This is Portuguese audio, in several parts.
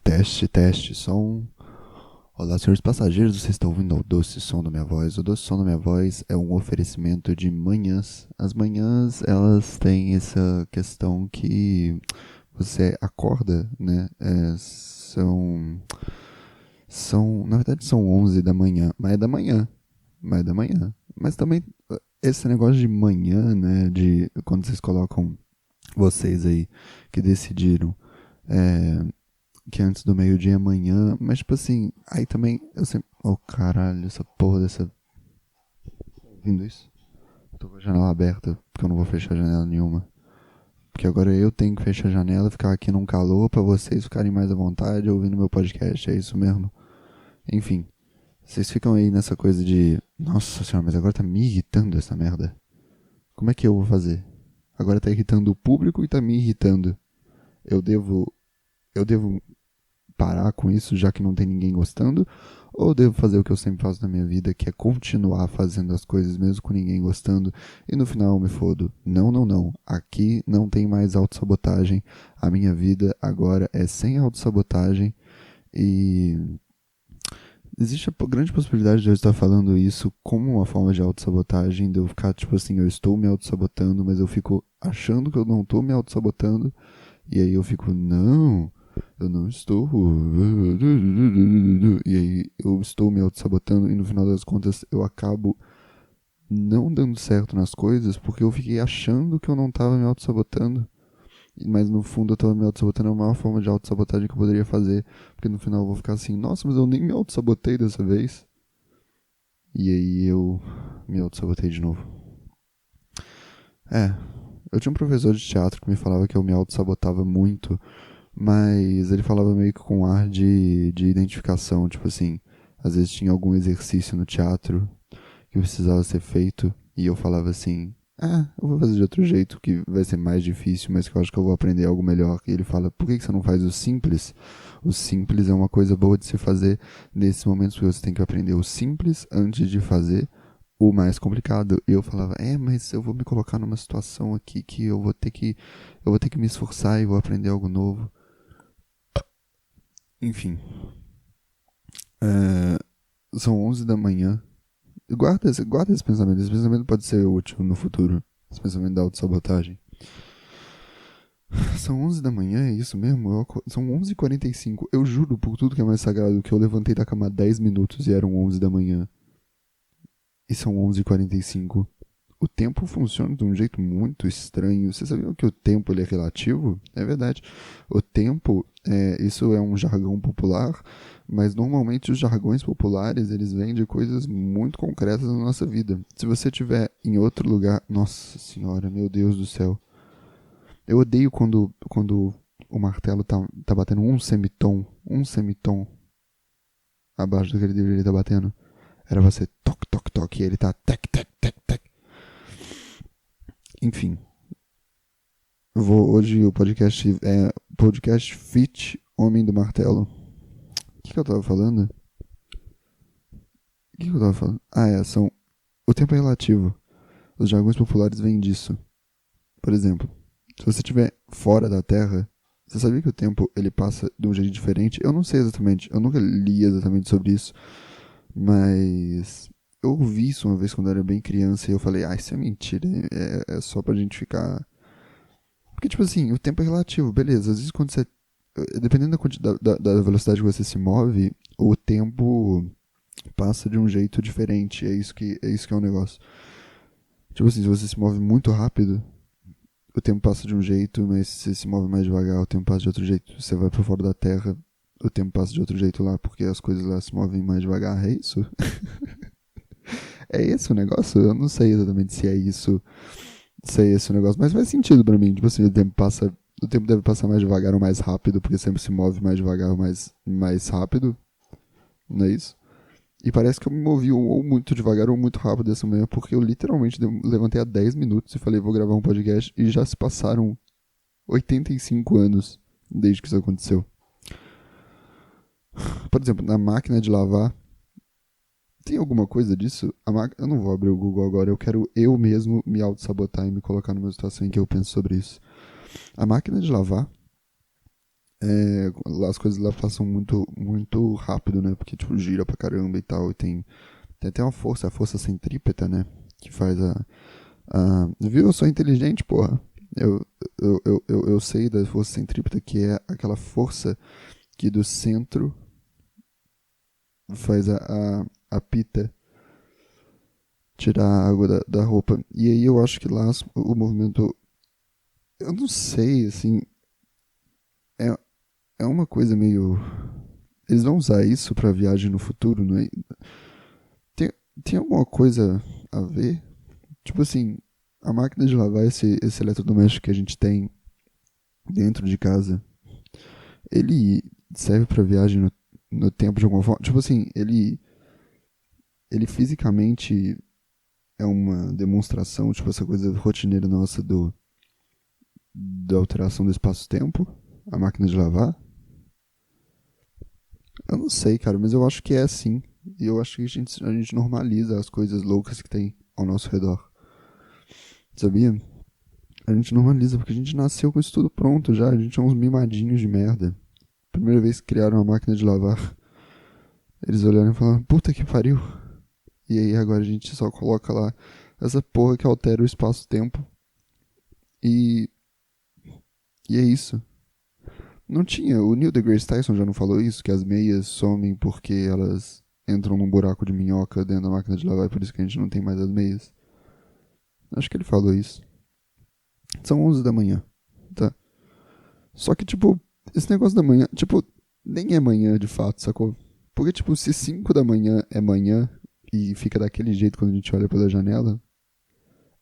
Teste, teste, som. Olá, senhores passageiros, você está ouvindo o doce som da minha voz. O doce som da minha voz é um oferecimento de manhãs. As manhãs, elas têm essa questão que você acorda, né? Na verdade são 11 da manhã, mas é da manhã, mas é da manhã. Mas também, esse negócio de manhã, né, de quando vocês colocam, vocês aí, que decidiram, é, que antes do meio-dia é amanhã, mas tipo assim, aí também eu sempre. Oh caralho, essa porra dessa. Tá ouvindo isso? Tô com a janela aberta, porque eu não vou fechar janela nenhuma. Porque agora eu tenho que fechar a janela, ficar aqui num calor pra vocês ficarem mais à vontade ouvindo meu podcast, é isso mesmo? Enfim, vocês ficam aí nessa coisa de. Nossa senhora, mas agora tá me irritando essa merda. Como é que eu vou fazer? Agora tá irritando o público e tá me irritando. Eu devo. Eu devo parar com isso, já que não tem ninguém gostando? Ou devo fazer o que eu sempre faço na minha vida, que é continuar fazendo as coisas mesmo com ninguém gostando, e no final eu me fodo? Não, não, não. Aqui não tem mais autossabotagem. A minha vida agora é sem autossabotagem e existe a grande possibilidade de eu estar falando isso como uma forma de autossabotagem, de eu ficar tipo assim, eu estou me autossabotando, mas eu fico achando que eu não estou me autossabotando, e aí eu fico, não, eu não estou. E aí eu estou me auto-sabotando e no final das contas eu acabo não dando certo nas coisas porque eu fiquei achando que eu não estava me auto-sabotando. Mas no fundo eu estava me auto-sabotando, é a maior forma de auto-sabotagem que eu poderia fazer. Porque no final eu vou ficar assim, nossa, mas eu nem me auto-sabotei dessa vez. E aí eu me auto-sabotei de novo. É, eu tinha um professor de teatro que me falava que eu me auto-sabotava muito, mas ele falava meio que com ar de identificação, tipo assim, às vezes tinha algum exercício no teatro que precisava ser feito e eu falava assim, eu vou fazer de outro jeito que vai ser mais difícil, mas que eu acho que eu vou aprender algo melhor. E ele fala, por que você não faz o simples? O simples é uma coisa boa de se fazer nesses momentos, porque você tem que aprender o simples antes de fazer o mais complicado. E eu falava, mas eu vou me colocar numa situação aqui que eu vou ter que me esforçar e vou aprender algo novo. Enfim, é, são 11 da manhã. Guarda esse pensamento. Esse pensamento pode ser útil no futuro. Esse pensamento da autossabotagem. São 11 da manhã, é isso mesmo? São 11h45. Eu juro por tudo que é mais sagrado que eu levantei da cama há 10 minutos e eram 11 da manhã. E são 11h45. O tempo funciona de um jeito muito estranho. Você sabia que o tempo ele é relativo? É verdade. O tempo, isso é um jargão popular, mas normalmente os jargões populares eles vêm de coisas muito concretas na nossa vida. Se você estiver em outro lugar, nossa senhora, meu Deus do céu. Eu odeio quando o martelo tá batendo um semitom abaixo do que ele deveria estar batendo. Era você toque, toque, toque, e ele tá tec, tec, tec, tec. Enfim, hoje o podcast é podcast Fit Homem do Martelo. O que eu tava falando? O que eu tava falando? O tempo é relativo. Os jargões populares vêm disso. Por exemplo, se você estiver fora da Terra, você sabia que o tempo ele passa de um jeito diferente? Eu não sei exatamente, eu nunca li exatamente sobre isso, mas eu ouvi isso uma vez quando eu era bem criança e eu falei, isso é mentira, é só pra gente ficar. Porque, tipo assim, o tempo é relativo, beleza. Às vezes quando você. Dependendo da velocidade que você se move, o tempo passa de um jeito diferente. É isso que é o negócio. Tipo assim, se você se move muito rápido, o tempo passa de um jeito, mas se você se move mais devagar, o tempo passa de outro jeito. Se você vai pra fora da Terra, o tempo passa de outro jeito lá, porque as coisas lá se movem mais devagar. É isso? É esse o negócio? Eu não sei exatamente se é isso, se é esse o negócio, mas faz sentido pra mim. Tipo assim, o tempo deve passar mais devagar ou mais rápido, porque sempre se move mais devagar ou mais rápido, não é isso? E parece que eu me movi ou muito devagar ou muito rápido essa manhã, porque eu literalmente levantei há 10 minutos e falei, vou gravar um podcast, e já se passaram 85 anos desde que isso aconteceu. Por exemplo, na máquina de lavar, tem alguma coisa disso? Eu não vou abrir o Google agora, eu quero eu mesmo me auto-sabotar e me colocar numa situação em que eu penso sobre isso. A máquina de lavar, as coisas lá passam muito, muito rápido, né? Porque, tipo, gira pra caramba e tal. E tem até uma força, a força centrípeta, né? Que faz viu? Eu sou inteligente, porra. Eu, eu sei da força centrípeta, que é aquela força que do centro faz a pita tirar a água da roupa. E aí eu acho que lá o movimento. Eu não sei, assim. É, é uma coisa meio. Eles vão usar isso pra viagem no futuro, não é? Tem, tem alguma coisa a ver? Tipo assim, a máquina de lavar, esse eletrodoméstico que a gente tem dentro de casa, ele serve pra viagem no tempo de alguma forma? Tipo assim, ele fisicamente é uma demonstração, tipo essa coisa rotineira nossa da alteração do espaço-tempo? A máquina de lavar? Eu não sei, cara, mas eu acho que é assim. E eu acho que a gente normaliza as coisas loucas que tem ao nosso redor. Sabia? A gente normaliza porque a gente nasceu com isso tudo pronto já. A gente é uns mimadinhos de merda. Primeira vez que criaram uma máquina de lavar, eles olharam e falaram: puta que pariu. E aí agora a gente só coloca lá essa porra que altera o espaço-tempo. E, e é isso. Não tinha. O Neil deGrasse Tyson já não falou isso? Que as meias somem porque elas entram num buraco de minhoca dentro da máquina de lavar e por isso que a gente não tem mais as meias. Acho que ele falou isso. São 11 da manhã, tá? Só que, tipo, esse negócio da manhã, tipo, nem é manhã de fato, sacou? Porque, tipo, se 5 da manhã é manhã e fica daquele jeito quando a gente olha pela janela,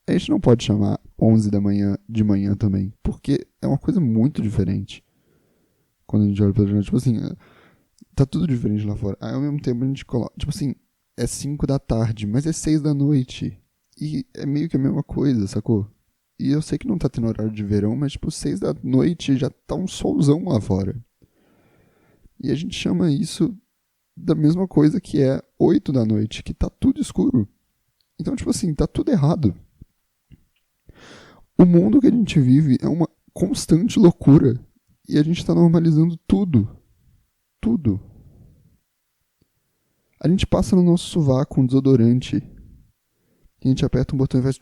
a gente não pode chamar 11 da manhã de manhã também, porque é uma coisa muito diferente quando a gente olha pela janela. Tipo assim, tá tudo diferente lá fora. Aí ao mesmo tempo a gente coloca, tipo assim, é 5 da tarde, mas é 6 da noite. E é meio que a mesma coisa, sacou? E eu sei que não tá tendo horário de verão, mas tipo, 6 da noite já tá um solzão lá fora. E a gente chama isso da mesma coisa que é 8 da noite, que tá tudo escuro. Então, tipo assim, tá tudo errado. O mundo que a gente vive é uma constante loucura. E a gente tá normalizando tudo. Tudo. A gente passa no nosso sovaco um desodorante. E a gente aperta um botão e faz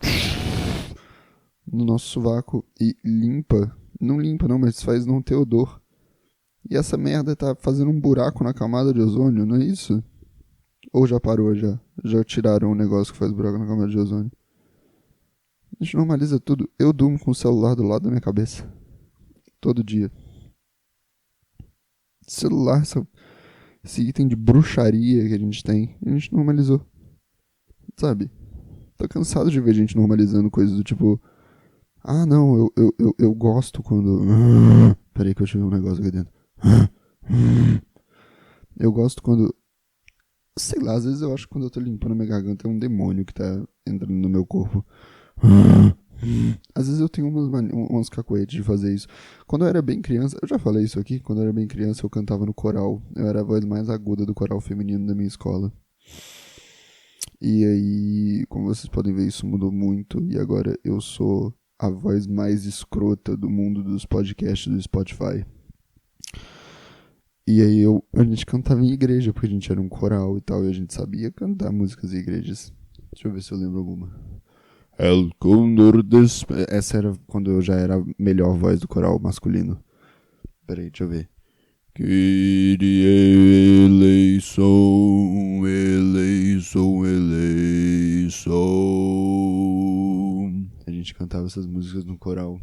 no nosso sovaco e limpa. Não limpa não, mas faz não ter odor. E essa merda tá fazendo um buraco na camada de ozônio, não é isso? Ou já parou já? Já tiraram o negócio que faz buraco na camada de ozônio? A gente normaliza tudo. Eu durmo com o celular do lado da minha cabeça. Todo dia. Celular, esse item de bruxaria que a gente normalizou. Sabe? Tô cansado de ver gente normalizando coisas do tipo. Ah, não, eu gosto quando. Peraí que eu tive um negócio aqui dentro. Eu gosto quando. Sei lá, às vezes eu acho que quando eu tô limpando a minha garganta é um demônio que tá entrando no meu corpo. Às vezes eu tenho umas cacoetes de fazer isso. Quando eu era bem criança, eu já falei isso aqui, quando eu era bem criança eu cantava no coral. Eu era a voz mais aguda do coral feminino da minha escola. E aí, como vocês podem ver, isso mudou muito. E agora eu sou a voz mais escrota do mundo dos podcasts do Spotify. E aí a gente cantava em igreja, porque a gente era um coral e tal, e a gente sabia cantar músicas em igrejas. Deixa eu ver se eu lembro alguma. El Condor des... Essa era quando eu já era a melhor voz do coral masculino. Peraí, deixa eu ver. Kyrie eleison, eleison, eleison. A gente cantava essas músicas no coral.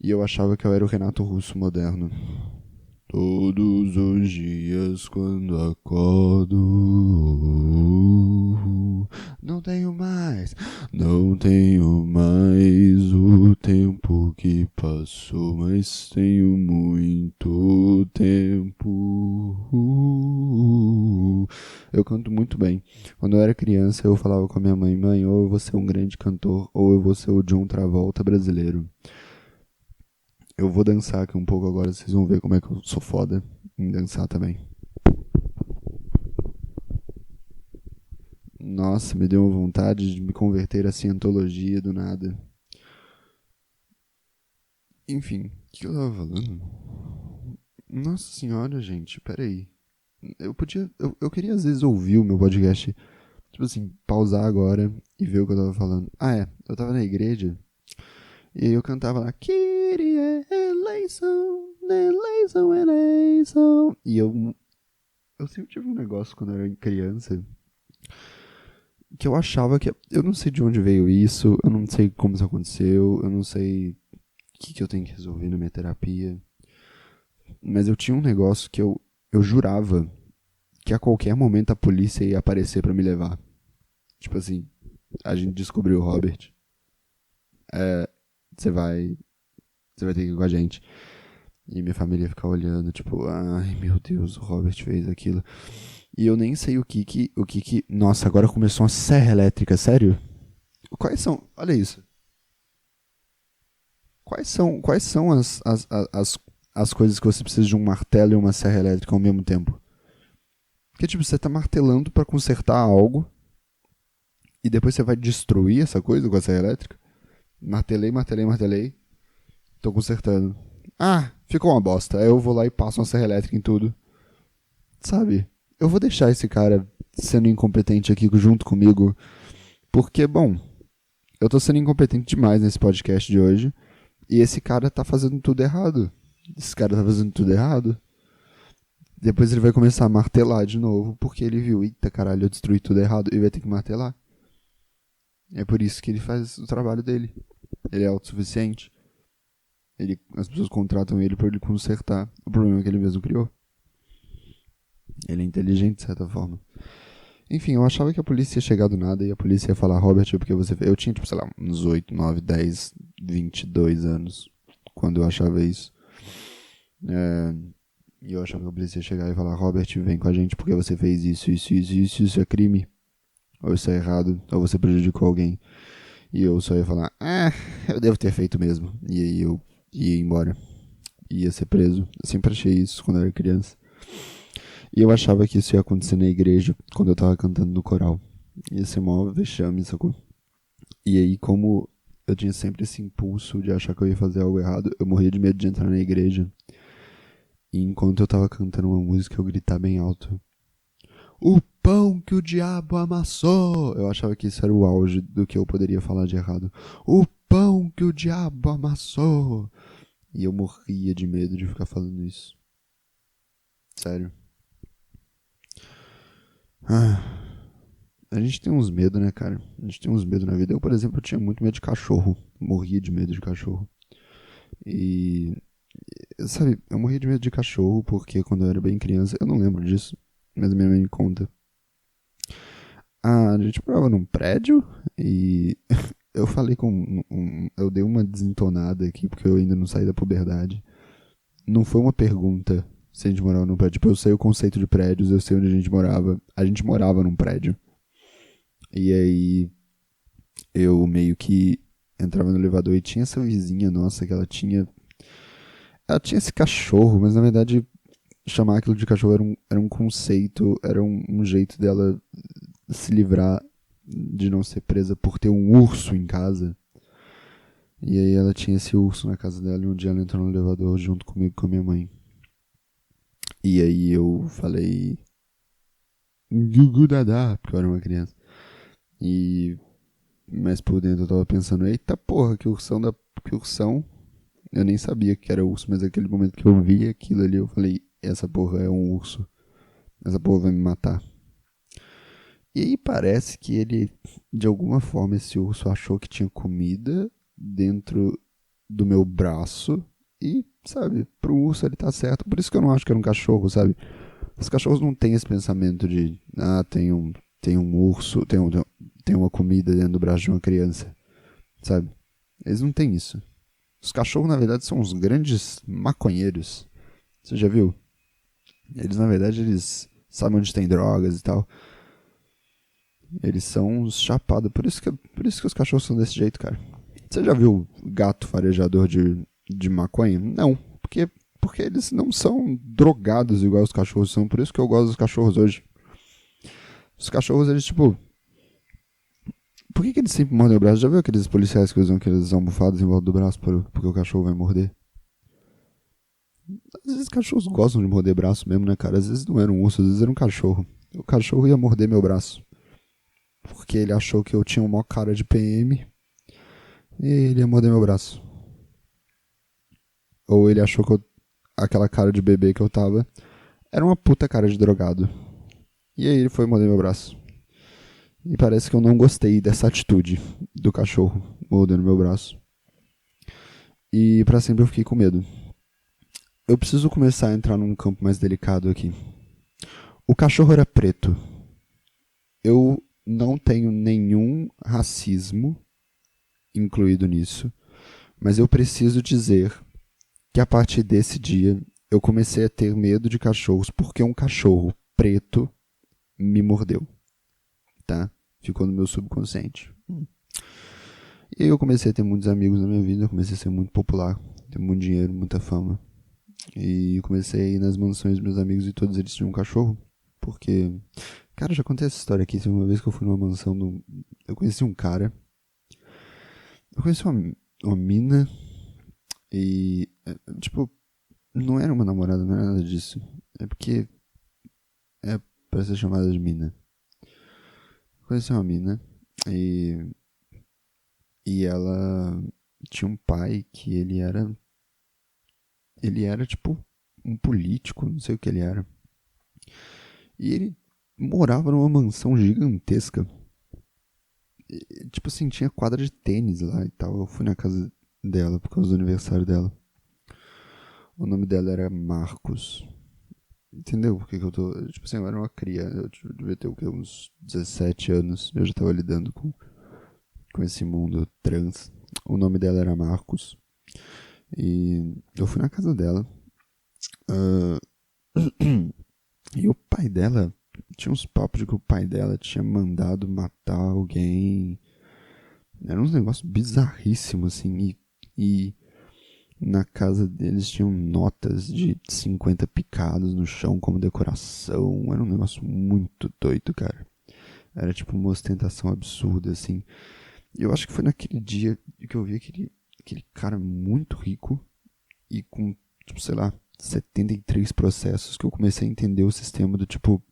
E eu achava que eu era o Renato Russo moderno. Todos os dias quando acordo, não tenho mais o tempo que passou, mas tenho muito tempo. Eu canto muito bem. Quando eu era criança, eu falava com a minha mãe: mãe, ou eu vou ser um grande cantor, ou eu vou ser o John Travolta brasileiro. Eu vou dançar aqui um pouco agora, vocês vão ver como é que eu sou foda em dançar também. Nossa, me deu uma vontade de me converter a cientologia do nada. Enfim, o que eu tava falando? Nossa senhora, gente, peraí. Eu queria às vezes ouvir o meu podcast, tipo assim, pausar agora e ver o que eu tava falando. Ah, é, eu tava na igreja e aí eu cantava lá, Kyrie eleison, eleison, eleison. E eu sempre tive um negócio quando eu era criança que eu achava que. Eu não sei de onde veio isso, eu não sei como isso aconteceu, eu não sei o que eu tenho que resolver na minha terapia. Mas eu tinha um negócio que eu jurava que a qualquer momento a polícia ia aparecer pra me levar. Tipo assim, a gente descobriu o Robert. Você vai. Você vai ter que ir com a gente. E minha família ia ficar olhando, tipo, ai meu Deus, o Robert fez aquilo. E eu nem sei o que. Nossa, agora começou uma serra elétrica, sério? Quais são. Olha isso. Quais são as coisas que você precisa de um martelo e uma serra elétrica ao mesmo tempo? Porque, tipo, você tá martelando pra consertar algo e depois você vai destruir essa coisa com a serra elétrica? Martelei, martelei, martelei. Tô consertando. Ah, ficou uma bosta. Aí eu vou lá e passo uma serra elétrica em tudo. Sabe? Eu vou deixar esse cara sendo incompetente aqui junto comigo. Porque, bom, eu tô sendo incompetente demais nesse podcast de hoje. E esse cara tá fazendo tudo errado. Esse cara tá fazendo tudo errado. Depois ele vai começar a martelar de novo. Porque ele viu, eita caralho, eu destruí tudo errado. E vai ter que martelar. É por isso que ele faz o trabalho dele. Ele é autossuficiente. As pessoas contratam ele pra ele consertar o problema que ele mesmo criou. Ele é inteligente, de certa forma. Enfim, eu achava que a polícia ia chegar do nada e a polícia ia falar, Robert, porque você fez. Eu tinha, tipo, sei lá, uns 8, 9, 10, 22 anos quando eu achava isso. E eu achava que a polícia ia chegar e falar, Robert, vem com a gente porque você fez isso, isso, isso, isso, isso é crime. Ou isso é errado, ou você prejudicou alguém. E eu só ia falar, eu devo ter feito mesmo. E aí eu ia embora. Ia ser preso. Eu sempre achei isso quando eu era criança. E eu achava que isso ia acontecer na igreja, quando eu tava cantando no coral. Ia ser mó vexame, sacou? E aí, como eu tinha sempre esse impulso de achar que eu ia fazer algo errado, eu morria de medo de entrar na igreja. E enquanto eu tava cantando uma música, eu gritar bem alto. O pão que o diabo amassou! Eu achava que isso era o auge do que eu poderia falar de errado. O pão que o diabo amassou! E eu morria de medo de ficar falando isso. Sério. A gente tem uns medos, né, cara? A gente tem uns medos na vida. Eu, por exemplo, tinha muito medo de cachorro. Morria de medo de cachorro. E. Sabe, eu morria de medo de cachorro porque quando eu era bem criança, eu não lembro disso, mas minha mãe me conta. A gente morava num prédio e eu falei com. Eu dei uma desentonada aqui porque eu ainda não saí da puberdade. Não foi uma pergunta se a gente morava num prédio. Tipo, eu sei o conceito de prédios, eu sei onde a gente morava. A gente morava num prédio. E aí eu meio que entrava no elevador e tinha essa vizinha nossa que ela tinha. Ela tinha esse cachorro, mas na verdade chamar aquilo de cachorro era um conceito, era um jeito dela se livrar de não ser presa por ter um urso em casa. E aí ela tinha esse urso na casa dela e um dia ela entrou no elevador junto comigo e com a minha mãe. E aí eu falei. Gugu Dadá, porque eu era uma criança. E. Mas por dentro eu tava pensando, eita porra, que ursão da. Que ursão. Eu nem sabia que era urso, mas naquele momento que eu vi aquilo ali, eu falei, essa porra é um urso. Essa porra vai me matar. E aí parece que ele, de alguma forma, esse urso achou que tinha comida dentro do meu braço. E, sabe, pro urso ele tá certo. Por isso que eu não acho que era um cachorro, sabe? Os cachorros não têm esse pensamento de, tem um urso, tem uma comida dentro do braço de uma criança, sabe? Eles não têm isso. Os cachorros, na verdade, são uns grandes maconheiros. Você já viu? Eles, na verdade, eles sabem onde tem drogas e tal. Eles são uns chapados. Por isso que os cachorros são desse jeito, cara. Você já viu gato farejador de maconha? Não. Porque eles não são drogados igual os cachorros são. Por isso que eu gosto dos cachorros hoje. Os cachorros, eles, tipo... Por que eles sempre mordem o braço? Já viu aqueles policiais que usam aqueles almofadas em volta do braço porque o cachorro vai morder? Às vezes cachorros gostam de morder braço mesmo, né, cara? Às vezes não era um urso, às vezes era um cachorro. O cachorro ia morder meu braço. Porque ele achou que eu tinha uma cara de PM e ele ia morder meu braço. Ou ele achou que aquela cara de bebê que eu tava era uma puta cara de drogado. E aí ele foi morder meu braço. E parece que eu não gostei dessa atitude do cachorro mordendo meu braço. E pra sempre eu fiquei com medo. Eu preciso começar a entrar num campo mais delicado aqui. O cachorro era preto. Eu não tenho nenhum racismo incluído nisso, mas eu preciso dizer que a partir desse dia eu comecei a ter medo de cachorros porque um cachorro preto me mordeu, tá? Ficou no meu subconsciente. E aí eu comecei a ter muitos amigos na minha vida, eu comecei a ser muito popular, ter muito dinheiro, muita fama. E eu comecei a ir nas mansões dos meus amigos e todos eles tinham um cachorro. Porque, cara, já contei essa história aqui. Uma vez que eu fui numa mansão, eu conheci um cara. Eu conheci uma mina e, tipo, não era uma namorada, não era nada disso. É porque é pra ser chamada de mina. Eu conheci uma mina e, e ela tinha um pai que ele era tipo um político, não sei o que ele era. E ele morava numa mansão gigantesca. E, tipo assim, tinha quadra de tênis lá e tal. Eu fui na casa dela por causa do aniversário dela. O nome dela era Marcos. Entendeu por que eu tô. Tipo assim, eu era uma cria. Eu devia ter o quê? Uns 17 anos. Eu já tava lidando com esse mundo trans. O nome dela era Marcos. E eu fui na casa dela. Ah, e o pai dela. Tinha uns papos de que o pai dela tinha mandado matar alguém. Era uns negócios bizarríssimos, assim. E na casa deles tinham notas de 50 picados no chão como decoração. Era um negócio muito doido, cara. Era tipo uma ostentação absurda, assim. E eu acho que foi naquele dia que eu vi aquele cara muito rico e com, tipo, sei lá, 73 processos que eu comecei a entender o sistema do tipo.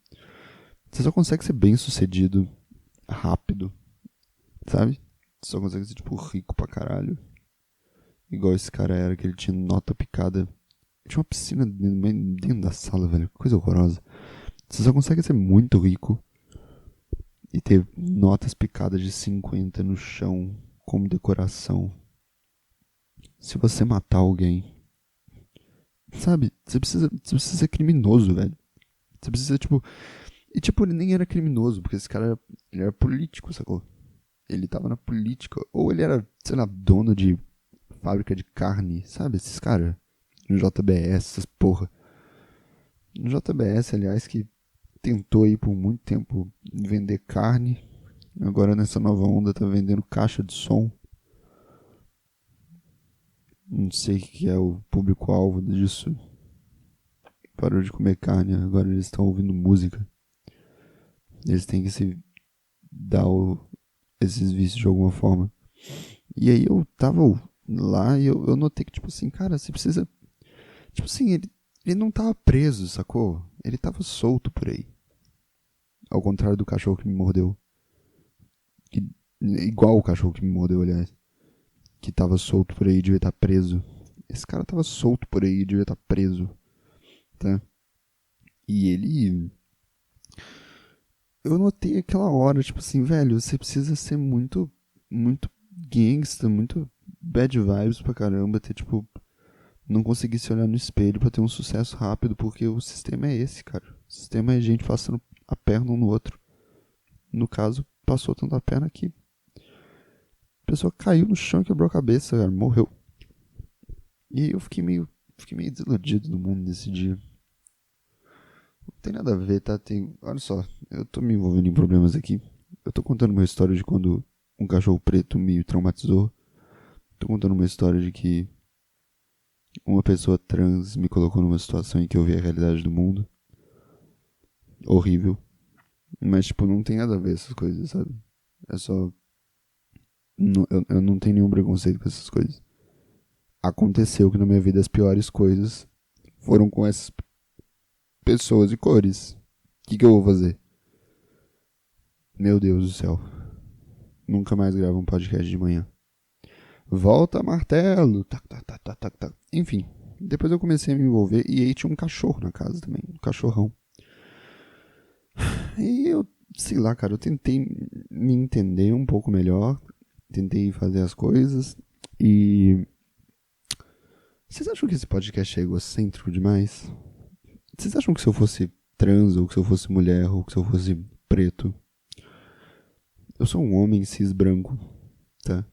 Você só consegue ser bem sucedido rápido, sabe? Você só consegue ser, tipo, rico pra caralho. Igual esse cara era, que ele tinha nota picada. Tinha uma piscina dentro da sala, velho. Coisa horrorosa. Você só consegue ser muito rico e ter notas picadas de 50 no chão como decoração. Se você matar alguém, sabe? Você precisa ser criminoso, velho. Você precisa, tipo. E, tipo, ele nem era criminoso, porque esse cara ele era político, sacou? Ele tava na política. Ou ele era, sei lá, dono de fábrica de carne, sabe? Esses caras. No JBS, essas porra. No JBS, aliás, que tentou aí por muito tempo vender carne. Agora nessa nova onda tá vendendo caixa de som. Não sei o que é o público-alvo disso. Parou de comer carne, agora eles estão ouvindo música. Eles têm que se dar esses vícios de alguma forma. E aí eu tava lá e eu notei que, tipo assim, cara, você precisa. Tipo assim, ele não tava preso, sacou? Ele tava solto por aí. Ao contrário do cachorro que me mordeu. Que, igual o cachorro que me mordeu, aliás. Que tava solto por aí e devia estar preso. Esse cara tava solto por aí e devia estar preso. Tá? E ele. Eu notei aquela hora, tipo assim, velho, você precisa ser muito. Muito gangsta, muito bad vibes pra caramba. Ter, tipo. Não conseguir se olhar no espelho pra ter um sucesso rápido, porque o sistema é esse, cara. O sistema é gente passando a perna um no outro. No caso, passou tanto a perna que a pessoa caiu no chão e quebrou a cabeça, cara, morreu. E eu fiquei meio desiludido do mundo nesse dia. Não tem nada a ver, tá? Olha só, eu tô me envolvendo em problemas aqui. Eu tô contando uma história de quando um cachorro preto me traumatizou. Tô contando uma história de que uma pessoa trans me colocou numa situação em que eu vi a realidade do mundo. Horrível. Mas, tipo, não tem nada a ver essas coisas, sabe? É só. Eu não tenho nenhum preconceito com essas coisas. Aconteceu que na minha vida as piores coisas foram com essas pessoas e cores. O que eu vou fazer? Meu Deus do céu. Nunca mais gravo um podcast de manhã. Volta, martelo. Tac, tac, tac, tac, tac, tac. Enfim, depois eu comecei a me envolver e aí tinha um cachorro na casa também. Um cachorrão. E eu, sei lá, cara, eu tentei me entender um pouco melhor. Tentei fazer as coisas. E vocês acham que esse podcast é egocêntrico demais? Vocês acham que se eu fosse trans, ou que se eu fosse mulher, ou que se eu fosse preto, eu sou um homem cis branco, tá?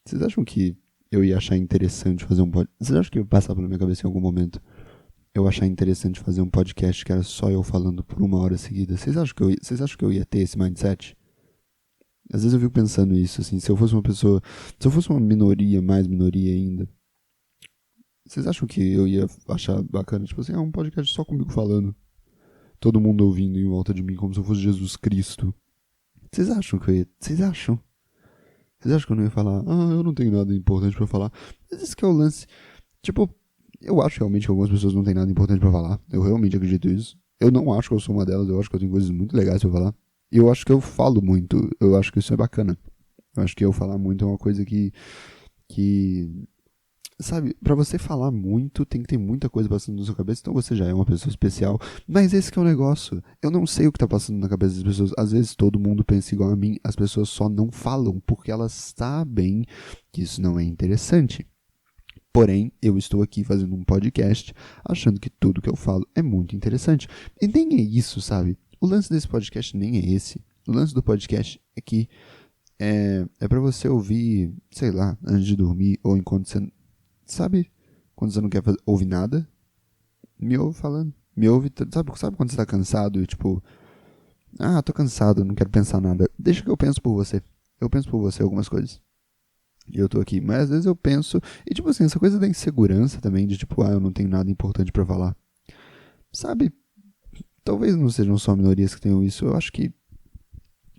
Vocês acham que eu ia achar interessante fazer um podcast? Vocês acham que ia passar pela minha cabeça em algum momento eu achar interessante fazer um podcast que era só eu falando por 1 hora seguida? Vocês acham que eu ia ter esse mindset? Às vezes eu fico pensando isso, assim, se eu fosse uma pessoa, se eu fosse uma minoria, mais minoria ainda, vocês acham que eu ia achar bacana, tipo assim, um podcast só comigo falando, todo mundo ouvindo em volta de mim como se eu fosse Jesus Cristo? Vocês acham que eu ia, vocês acham? Vocês acham que eu não ia falar, eu não tenho nada importante pra falar? Mas esse que é o lance. Tipo, eu acho realmente que algumas pessoas não têm nada importante pra falar. Eu realmente acredito nisso. Eu não acho que eu sou uma delas, eu acho que eu tenho coisas muito legais pra falar. E eu acho que eu falo muito, eu acho que isso é bacana. Eu acho que eu falar muito é uma coisa que sabe, pra você falar muito, tem que ter muita coisa passando na sua cabeça, então você já é uma pessoa especial. Mas esse que é o negócio. Eu não sei o que tá passando na cabeça das pessoas. Às vezes todo mundo pensa igual a mim, as pessoas só não falam porque elas sabem que isso não é interessante. Porém, eu estou aqui fazendo um podcast, achando que tudo que eu falo é muito interessante. E nem é isso, sabe? O lance desse podcast nem é esse. O lance do podcast é que é para você ouvir, sei lá, antes de dormir ou enquanto você. Sabe? Quando você não quer ouvir nada, me ouve falando. Me ouve. Sabe quando você tá cansado e tipo. Tô cansado, não quero pensar nada. Deixa que eu penso por você. Eu penso por você algumas coisas. E eu tô aqui. Mas às vezes eu penso. E tipo assim, essa coisa da insegurança também, de tipo, eu não tenho nada importante pra falar. Sabe? Talvez não sejam só minorias que tenham isso. Eu acho que.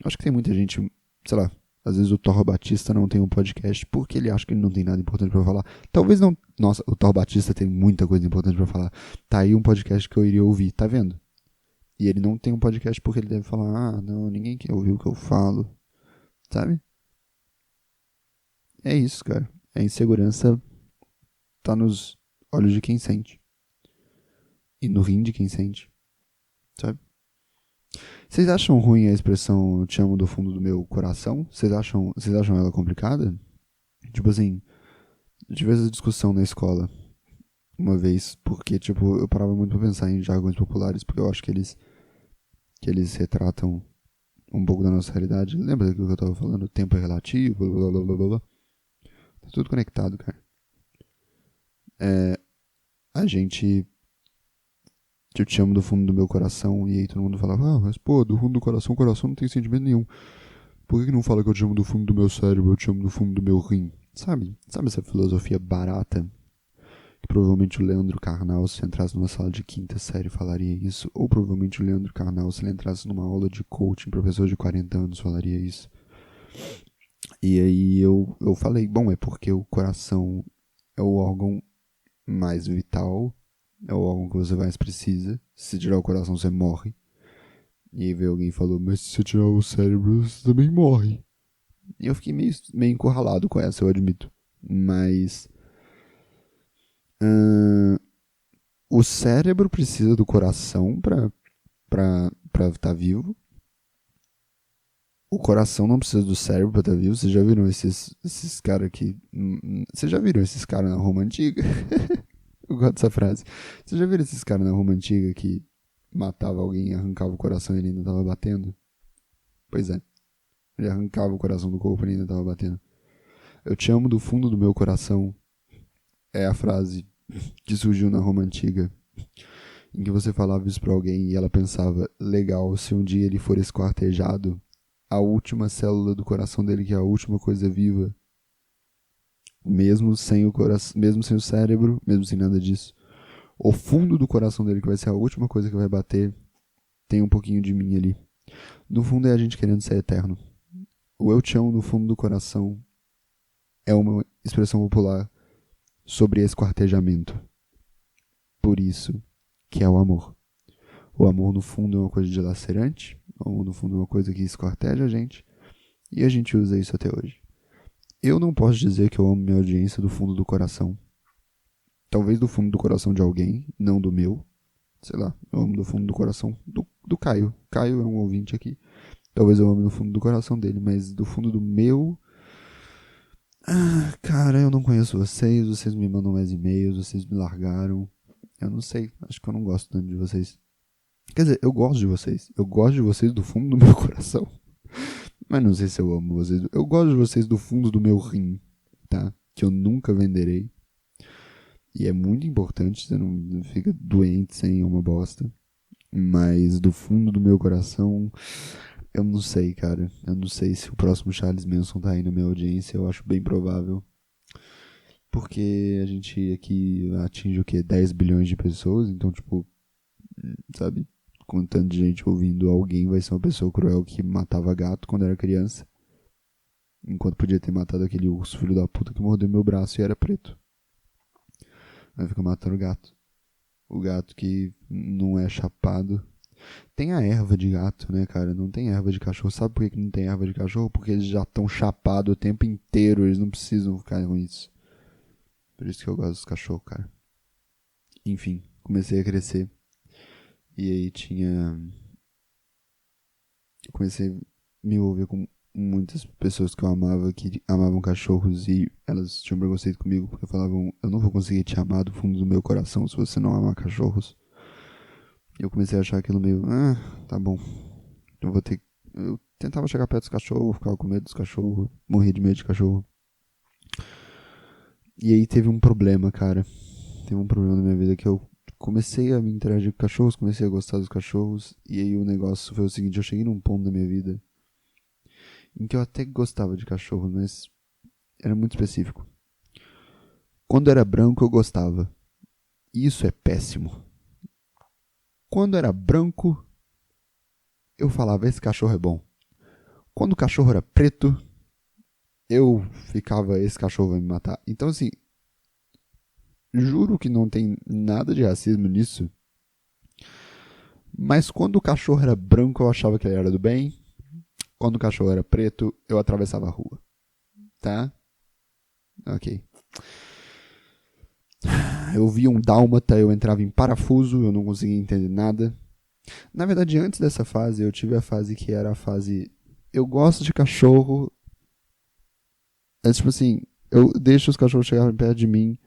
Acho que tem muita gente, sei lá. Às vezes o Thor Batista não tem um podcast porque ele acha que ele não tem nada importante pra falar. Talvez não. Nossa, o Thor Batista tem muita coisa importante pra falar. Tá aí um podcast que eu iria ouvir, tá vendo? E ele não tem um podcast porque ele deve falar, não, ninguém quer ouvir o que eu falo. Sabe? É isso, cara. A insegurança tá nos olhos de quem sente. E no rim de quem sente. Sabe? Vocês acham ruim a expressão eu te amo do fundo do meu coração? Vocês acham ela complicada? Tipo assim, eu tive essa discussão na escola uma vez, porque, tipo, eu parava muito pra pensar em jargões populares, porque eu acho que eles retratam um pouco da nossa realidade. Lembra daquilo que eu tava falando? O tempo é relativo, blá blá blá blá blá. Tá tudo conectado, cara. A gente. Eu te amo do fundo do meu coração, e aí todo mundo falava, mas pô, do fundo do coração, o coração não tem sentimento nenhum. Por que não fala que eu te amo do fundo do meu cérebro, eu te amo do fundo do meu rim? Sabe? Sabe essa filosofia barata? Que provavelmente o Leandro Carnal, se entrasse numa sala de quinta série, falaria isso. Ou provavelmente o Leandro Carnal, se ele entrasse numa aula de coaching para pessoas de 40 anos, falaria isso. E aí eu falei, bom, é porque o coração é o órgão mais vital, é o órgão que você mais precisa. Se tirar o coração, você morre. E aí veio alguém e falou, mas se você tirar o cérebro, você também morre. E eu fiquei meio encurralado com essa, eu admito. Mas o cérebro precisa do coração pra estar vivo. O coração não precisa do cérebro pra estar vivo. Vocês já viram esses caras aqui? Vocês já viram esses caras na Roma Antiga? Eu gosto dessa frase. Vocês já viram esses caras na Roma Antiga que matava alguém, arrancava o coração e ele ainda tava batendo? Pois é. Ele arrancava o coração do corpo e ele ainda tava batendo. Eu te amo do fundo do meu coração. É a frase que surgiu na Roma Antiga, em que você falava isso pra alguém e ela pensava, legal, se um dia ele for esquartejado, a última célula do coração dele, que é a última coisa viva, mesmo sem o coração, mesmo sem o cérebro, mesmo sem nada disso, o fundo do coração dele, que vai ser a última coisa que vai bater, tem um pouquinho de mim ali. No fundo é a gente querendo ser eterno. O eu te amo no fundo do coração é uma expressão popular sobre esquartejamento. por isso que é o amor. O amor, no fundo, é uma coisa dilacerante, o amor, no fundo, é uma coisa que esquarteja a gente, e a gente usa isso até hoje. Eu não posso dizer que eu amo minha audiência do fundo do coração. Talvez do fundo do coração de alguém, não do meu. Sei lá, eu amo do fundo do coração do Caio. Caio é um ouvinte aqui. Talvez eu ame do fundo do coração dele, mas do fundo do meu... cara, eu não conheço vocês, vocês me mandam mais e-mails, vocês me largaram. Eu não sei, acho que eu não gosto tanto de vocês. Quer dizer, eu gosto de vocês. Eu gosto de vocês do fundo do meu coração. Mas não sei se eu amo vocês. Eu gosto de vocês do fundo do meu rim, tá? Que eu nunca venderei. E é muito importante, você não fica doente sem uma bosta. Mas do fundo do meu coração, eu não sei, cara. Eu não sei se o próximo Charles Manson tá aí na minha audiência. Eu acho bem provável. Porque a gente aqui atinge o quê? 10 bilhões de pessoas. Então, tipo, sabe? Com tanta gente ouvindo, alguém vai ser uma pessoa cruel que matava gato quando era criança. Enquanto podia ter matado aquele urso filho da puta que mordeu meu braço e era preto. Aí fica matando o gato. O gato que não é chapado. Tem a erva de gato, né, cara? Não tem erva de cachorro. Sabe por que não tem erva de cachorro? Porque eles já estão chapados o tempo inteiro. Eles não precisam ficar com isso. Por isso que eu gosto dos cachorros, cara. Enfim, comecei a crescer. E aí tinha... Eu comecei a me envolver com muitas pessoas que eu amava, que amavam cachorros, e elas tinham preconceito comigo, porque falavam, eu não vou conseguir te amar do fundo do meu coração se você não amar cachorros. E eu comecei a achar aquilo meio, tá bom. Eu vou ter... Eu tentava chegar perto dos cachorros, ficava com medo dos cachorros, morria de medo de cachorro. E aí teve um problema, cara. Teve um problema na minha vida que eu comecei a me interagir com cachorros, comecei a gostar dos cachorros, e aí o negócio foi o seguinte, eu cheguei num ponto da minha vida em que eu até gostava de cachorros, mas era muito específico. Quando era branco eu gostava. E isso é péssimo. Quando era branco, eu falava, esse cachorro é bom. Quando o cachorro era preto, eu ficava, esse cachorro vai me matar. Então assim, juro que não tem nada de racismo nisso. Mas quando o cachorro era branco, eu achava que ele era do bem. Quando o cachorro era preto, eu atravessava a rua. Tá? Ok. Eu via um dálmata, eu entrava em parafuso, eu não conseguia entender nada. Na verdade, antes dessa fase, eu tive a fase que era a fase... Eu gosto de cachorro... É tipo assim, eu deixo os cachorros chegarem perto de mim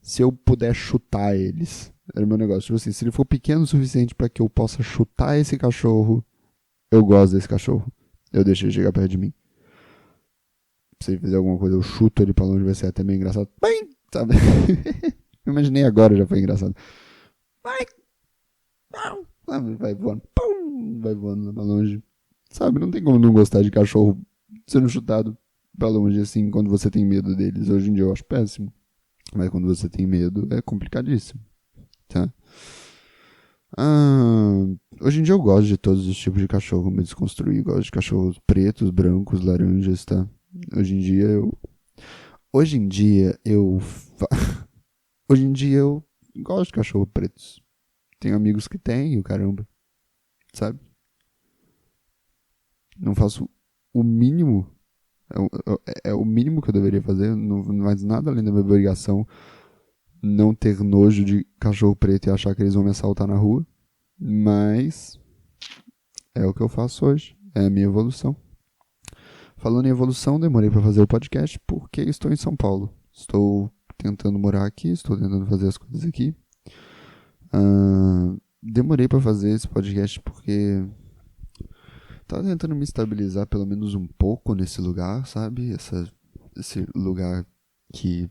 se eu puder chutar eles. Era o meu negócio. Tipo assim, se ele for pequeno o suficiente para que eu possa chutar esse cachorro, eu gosto desse cachorro. Eu deixo ele chegar perto de mim. Se ele fizer alguma coisa, eu chuto ele pra longe, vai ser até meio engraçado. Bem, sabe? Eu imaginei agora, já foi engraçado. Vai, vai voando. Pum, vai voando lá pra longe. Sabe, não tem como não gostar de cachorro sendo chutado pra longe assim quando você tem medo deles. Hoje em dia eu acho péssimo. Mas quando você tem medo é complicadíssimo. Tá? Hoje em dia eu gosto de todos os tipos de cachorro. Me desconstruí. Gosto de cachorros pretos, brancos, laranjas, tá? Hoje em dia eu. Hoje em dia eu. Hoje em dia eu gosto de cachorro pretos. Tenho amigos que têm, o caramba. Sabe? Não faço o mínimo. É o mínimo que eu deveria fazer. Não faz nada além da minha obrigação. Não ter nojo de cachorro preto e achar que eles vão me assaltar na rua. Mas é o que eu faço hoje. É a minha evolução. Falando em evolução, demorei para fazer o podcast porque estou em São Paulo. Estou tentando morar aqui, estou tentando fazer as coisas aqui. Demorei para fazer esse podcast porque estava tentando me estabilizar pelo menos um pouco nesse lugar, sabe? Esse lugar que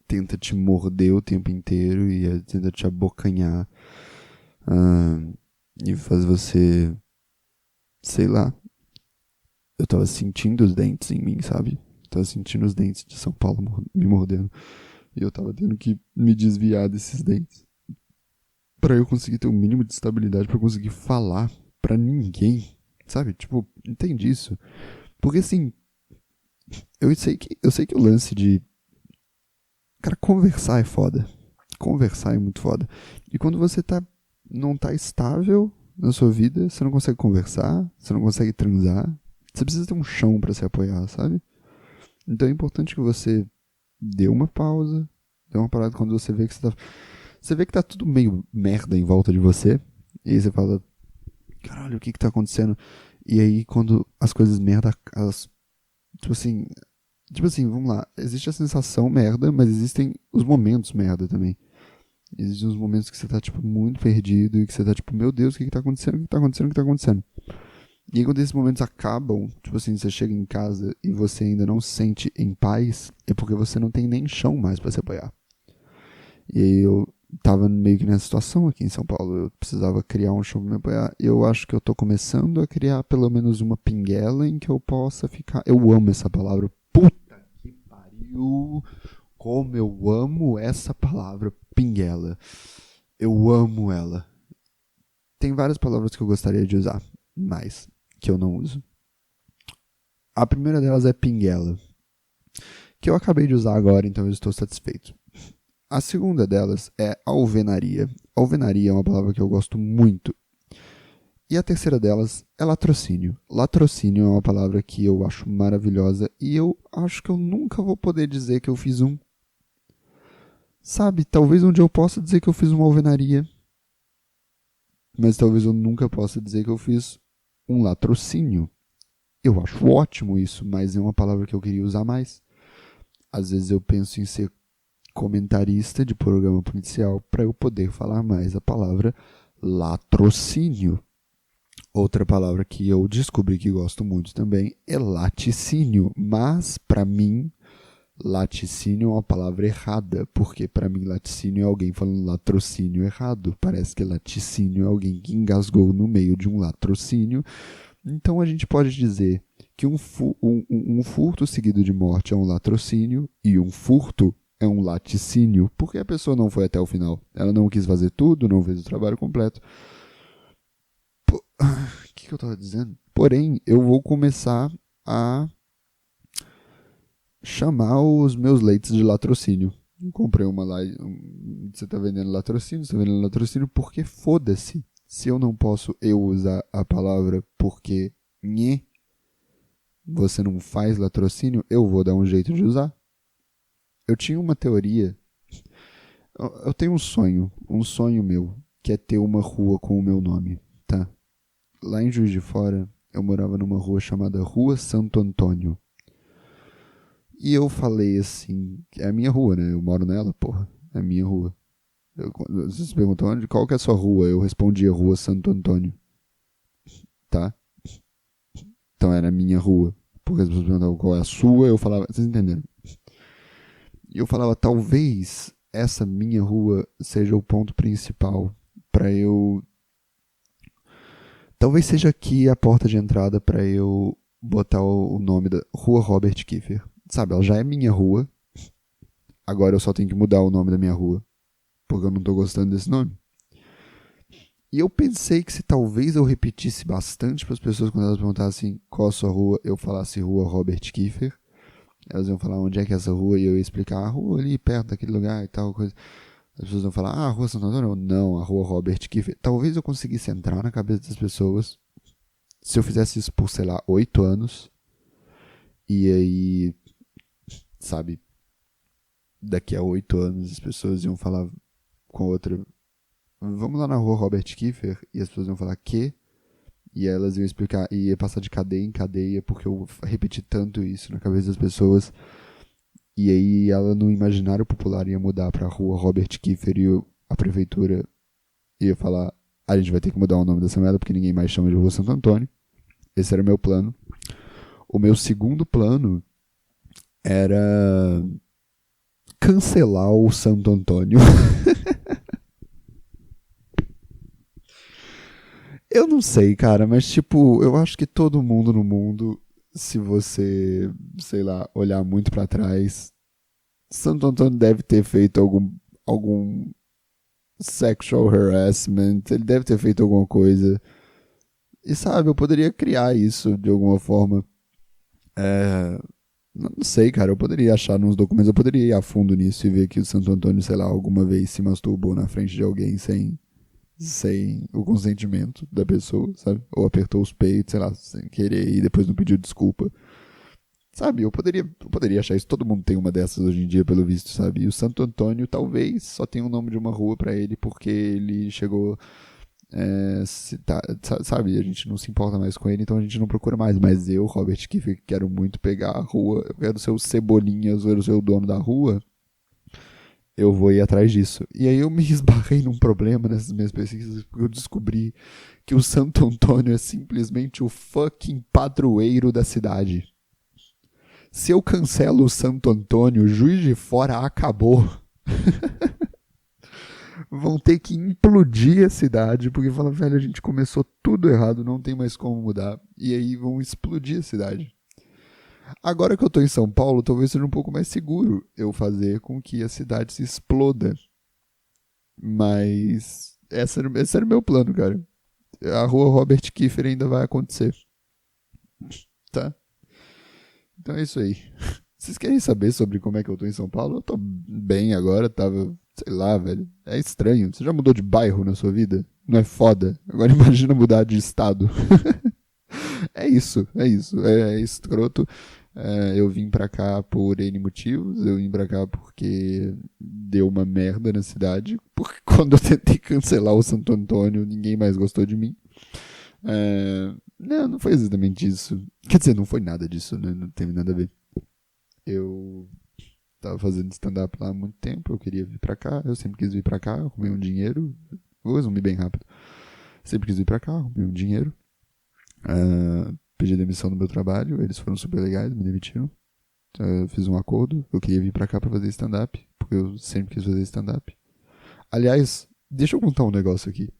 tenta te morder o tempo inteiro e tenta te abocanhar e faz você, sei lá. Eu tava sentindo os dentes em mim, sabe? Eu tava sentindo os dentes de São Paulo me mordendo. E eu tava tendo que me desviar desses dentes pra eu conseguir ter o mínimo de estabilidade pra conseguir falar pra ninguém, sabe? Tipo, entende isso? Porque assim, eu sei que o lance de... Cara, conversar é foda. Conversar é muito foda. E quando você não tá estável na sua vida, você não consegue conversar, você não consegue transar, você precisa ter um chão pra se apoiar, sabe? Então é importante que você dê uma pausa, dê uma parada quando você vê que você vê que tá tudo meio merda em volta de você, e aí você fala, caralho, o que que tá acontecendo? E aí quando as coisas merda, elas, tipo assim, vamos lá, existe a sensação merda, mas existem os momentos merda também. Existem uns momentos que você tá, tipo, muito perdido e que você tá, tipo, meu Deus, o que que tá acontecendo? O que que tá acontecendo? O que tá acontecendo? E aí, quando esses momentos acabam, tipo assim, você chega em casa e você ainda não se sente em paz, é porque você não tem nem chão mais pra se apoiar. E aí eu tava meio que nessa situação aqui em São Paulo. Eu precisava criar um chão pra me apoiar. E eu acho que eu tô começando a criar pelo menos uma pinguela em que eu possa ficar. Eu amo essa palavra. Puta que pariu! Como eu amo essa palavra, pinguela. Eu amo ela. Tem várias palavras que eu gostaria de usar, mas que eu não uso. A primeira delas é pinguela, que eu acabei de usar agora, então eu estou satisfeito. A segunda delas é alvenaria. Alvenaria é uma palavra que eu gosto muito. E a terceira delas é latrocínio. Latrocínio é uma palavra que eu acho maravilhosa e eu acho que eu nunca vou poder dizer que eu fiz um. Sabe, talvez um dia eu possa dizer que eu fiz uma alvenaria, mas talvez eu nunca possa dizer que eu fiz um latrocínio. Eu acho ótimo isso, mas é uma palavra que eu queria usar mais. Às vezes eu penso em ser comentarista de programa policial para eu poder falar mais a palavra latrocínio. Outra palavra que eu descobri que gosto muito também é laticínio, mas para mim laticínio é uma palavra errada, porque para mim laticínio é alguém falando latrocínio errado. Parece que laticínio é alguém que engasgou no meio de um latrocínio. Então a gente pode dizer que um furto seguido de morte é um latrocínio e um furto é um laticínio, porque a pessoa não foi até o final. Ela não quis fazer tudo, não fez o trabalho completo. O que eu estava dizendo? Porém, eu vou começar a chamar os meus leites de latrocínio. Comprei uma lá. Você tá vendendo latrocínio? Você tá vendendo latrocínio porque foda-se. Se eu não posso eu usar a palavra porque nhê, você não faz latrocínio, eu vou dar um jeito de usar. Eu tinha uma teoria. Eu tenho um sonho meu, que é ter uma rua com o meu nome, tá? Lá em Juiz de Fora, eu morava numa rua chamada Rua Santo Antônio. E eu falei assim, é a minha rua, né? Eu moro nela, porra. É a minha rua. Vocês perguntam onde? Qual que é a sua rua? Eu respondi a Rua Santo Antônio. Tá? Então era a minha rua. Porque as pessoas perguntavam qual é a sua, eu falava, vocês entenderam? E eu falava, talvez essa minha rua seja o ponto principal para eu. Talvez seja aqui a porta de entrada para eu botar o nome da Rua Robert Kiefer. Sabe, ela já é minha rua. Agora eu só tenho que mudar o nome da minha rua. Porque eu não tô gostando desse nome. E eu pensei que se talvez eu repetisse bastante para as pessoas quando elas perguntassem qual a sua rua, eu falasse Rua Robert Kiefer. Elas iam falar onde é que é essa rua e eu ia explicar a rua ali perto daquele lugar e tal coisa. As pessoas iam falar, a Rua Santo Antônio? Não, a Rua Robert Kiefer. Talvez eu conseguisse entrar na cabeça das pessoas se eu fizesse isso por, sei lá, 8 anos. E aí, sabe, daqui a 8 anos as pessoas iam falar com a outra, vamos lá na Rua Robert Kiefer, e as pessoas iam falar que, e elas iam explicar, e ia passar de cadeia em cadeia, porque eu repeti tanto isso na cabeça das pessoas, e aí ela no imaginário popular ia mudar pra Rua Robert Kiefer, e a prefeitura ia falar, a gente vai ter que mudar o nome dessa merda, porque ninguém mais chama de Rua Santo Antônio. Esse era o meu plano. O meu segundo plano era cancelar o Santo Antônio. Eu não sei, cara, mas tipo, eu acho que todo mundo no mundo, se você, sei lá, olhar muito pra trás, Santo Antônio deve ter feito algum sexual harassment, ele deve ter feito alguma coisa. E sabe, eu poderia criar isso de alguma forma. É, Não sei, cara, eu poderia achar nos documentos, eu poderia ir a fundo nisso e ver que o Santo Antônio, sei lá, alguma vez se masturbou na frente de alguém sem o consentimento da pessoa, sabe? Ou apertou os peitos, sei lá, sem querer e depois não pediu desculpa. Sabe, eu poderia achar isso. Todo mundo tem uma dessas hoje em dia, pelo visto, sabe? E o Santo Antônio talvez só tenha o nome de uma rua pra ele porque ele chegou. Sabe, a gente não se importa mais com ele, então a gente não procura mais. Mas eu, Robert Kiefer, que quero muito pegar a rua, eu quero ser o Cebolinhas, eu quero ser o dono da rua, eu vou ir atrás disso. E aí eu me esbarrei num problema nessas minhas pesquisas, porque eu descobri que o Santo Antônio é simplesmente o fucking padroeiro da cidade. Se eu cancelo o Santo Antônio, Juiz de Fora acabou. Vão ter que implodir a cidade, porque fala, velho, a gente começou tudo errado, não tem mais como mudar. E aí vão explodir a cidade. Agora que eu tô em São Paulo, talvez seja um pouco mais seguro eu fazer com que a cidade se exploda. Mas esse era o meu plano, cara. A rua Robert Kiefer ainda vai acontecer. Tá? Então é isso aí. Vocês querem saber sobre como é que eu tô em São Paulo? Eu tô bem agora, tava, sei lá, velho. É estranho. Você já mudou de bairro na sua vida? Não é foda? Agora imagina mudar de estado. É isso, é isso. É escroto. Eu vim pra cá por N motivos. Eu vim pra cá porque deu uma merda na cidade. Porque quando eu tentei cancelar o Santo Antônio, ninguém mais gostou de mim. Não foi exatamente isso. Quer dizer, não foi nada disso, né? Não teve nada a ver. Eu tava fazendo stand-up lá há muito tempo, eu queria vir pra cá, eu sempre quis vir pra cá, arrumei um dinheiro, vou resumir bem rápido. Sempre quis vir pra cá, arrumei um dinheiro, pedi demissão do meu trabalho, eles foram super legais, me demitiram, fiz um acordo, eu queria vir pra cá pra fazer stand-up, porque eu sempre quis fazer stand-up. Aliás, deixa eu contar um negócio aqui.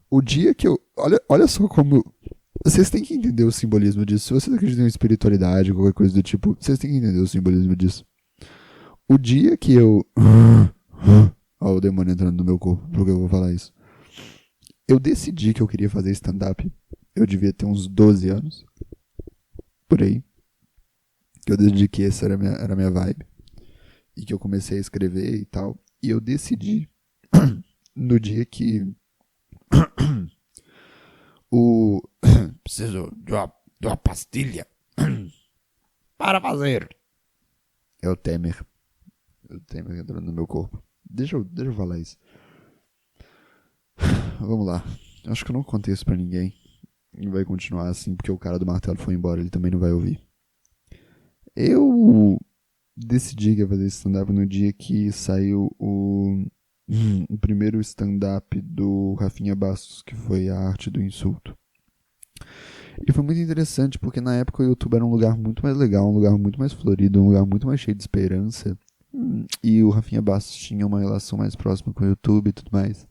O dia que eu... Olha só como... Vocês têm que entender o simbolismo disso. Se vocês acreditam em espiritualidade, qualquer coisa do tipo, vocês têm que entender o simbolismo disso. O dia que eu... Olha o demônio entrando no meu corpo, porque eu vou falar isso. Eu decidi que eu queria fazer stand-up. Eu devia ter uns 12 anos. Por aí. Que eu decidi que essa era a minha vibe. E que eu comecei a escrever e tal. E eu decidi no dia que... Preciso de uma pastilha para fazer. É o Temer. O Temer entrando no meu corpo. Deixa eu falar isso. Vamos lá. Acho que eu não contei isso pra ninguém. E vai continuar assim porque o cara do martelo foi embora. Ele também não vai ouvir. Eu decidi que ia fazer stand-up no dia que saiu o primeiro stand-up do Rafinha Bastos, que foi A Arte do Insulto. E foi muito interessante, porque na época o YouTube era um lugar muito mais legal, um lugar muito mais florido, um lugar muito mais cheio de esperança. E o Rafinha Bastos tinha uma relação mais próxima com o YouTube e tudo mais.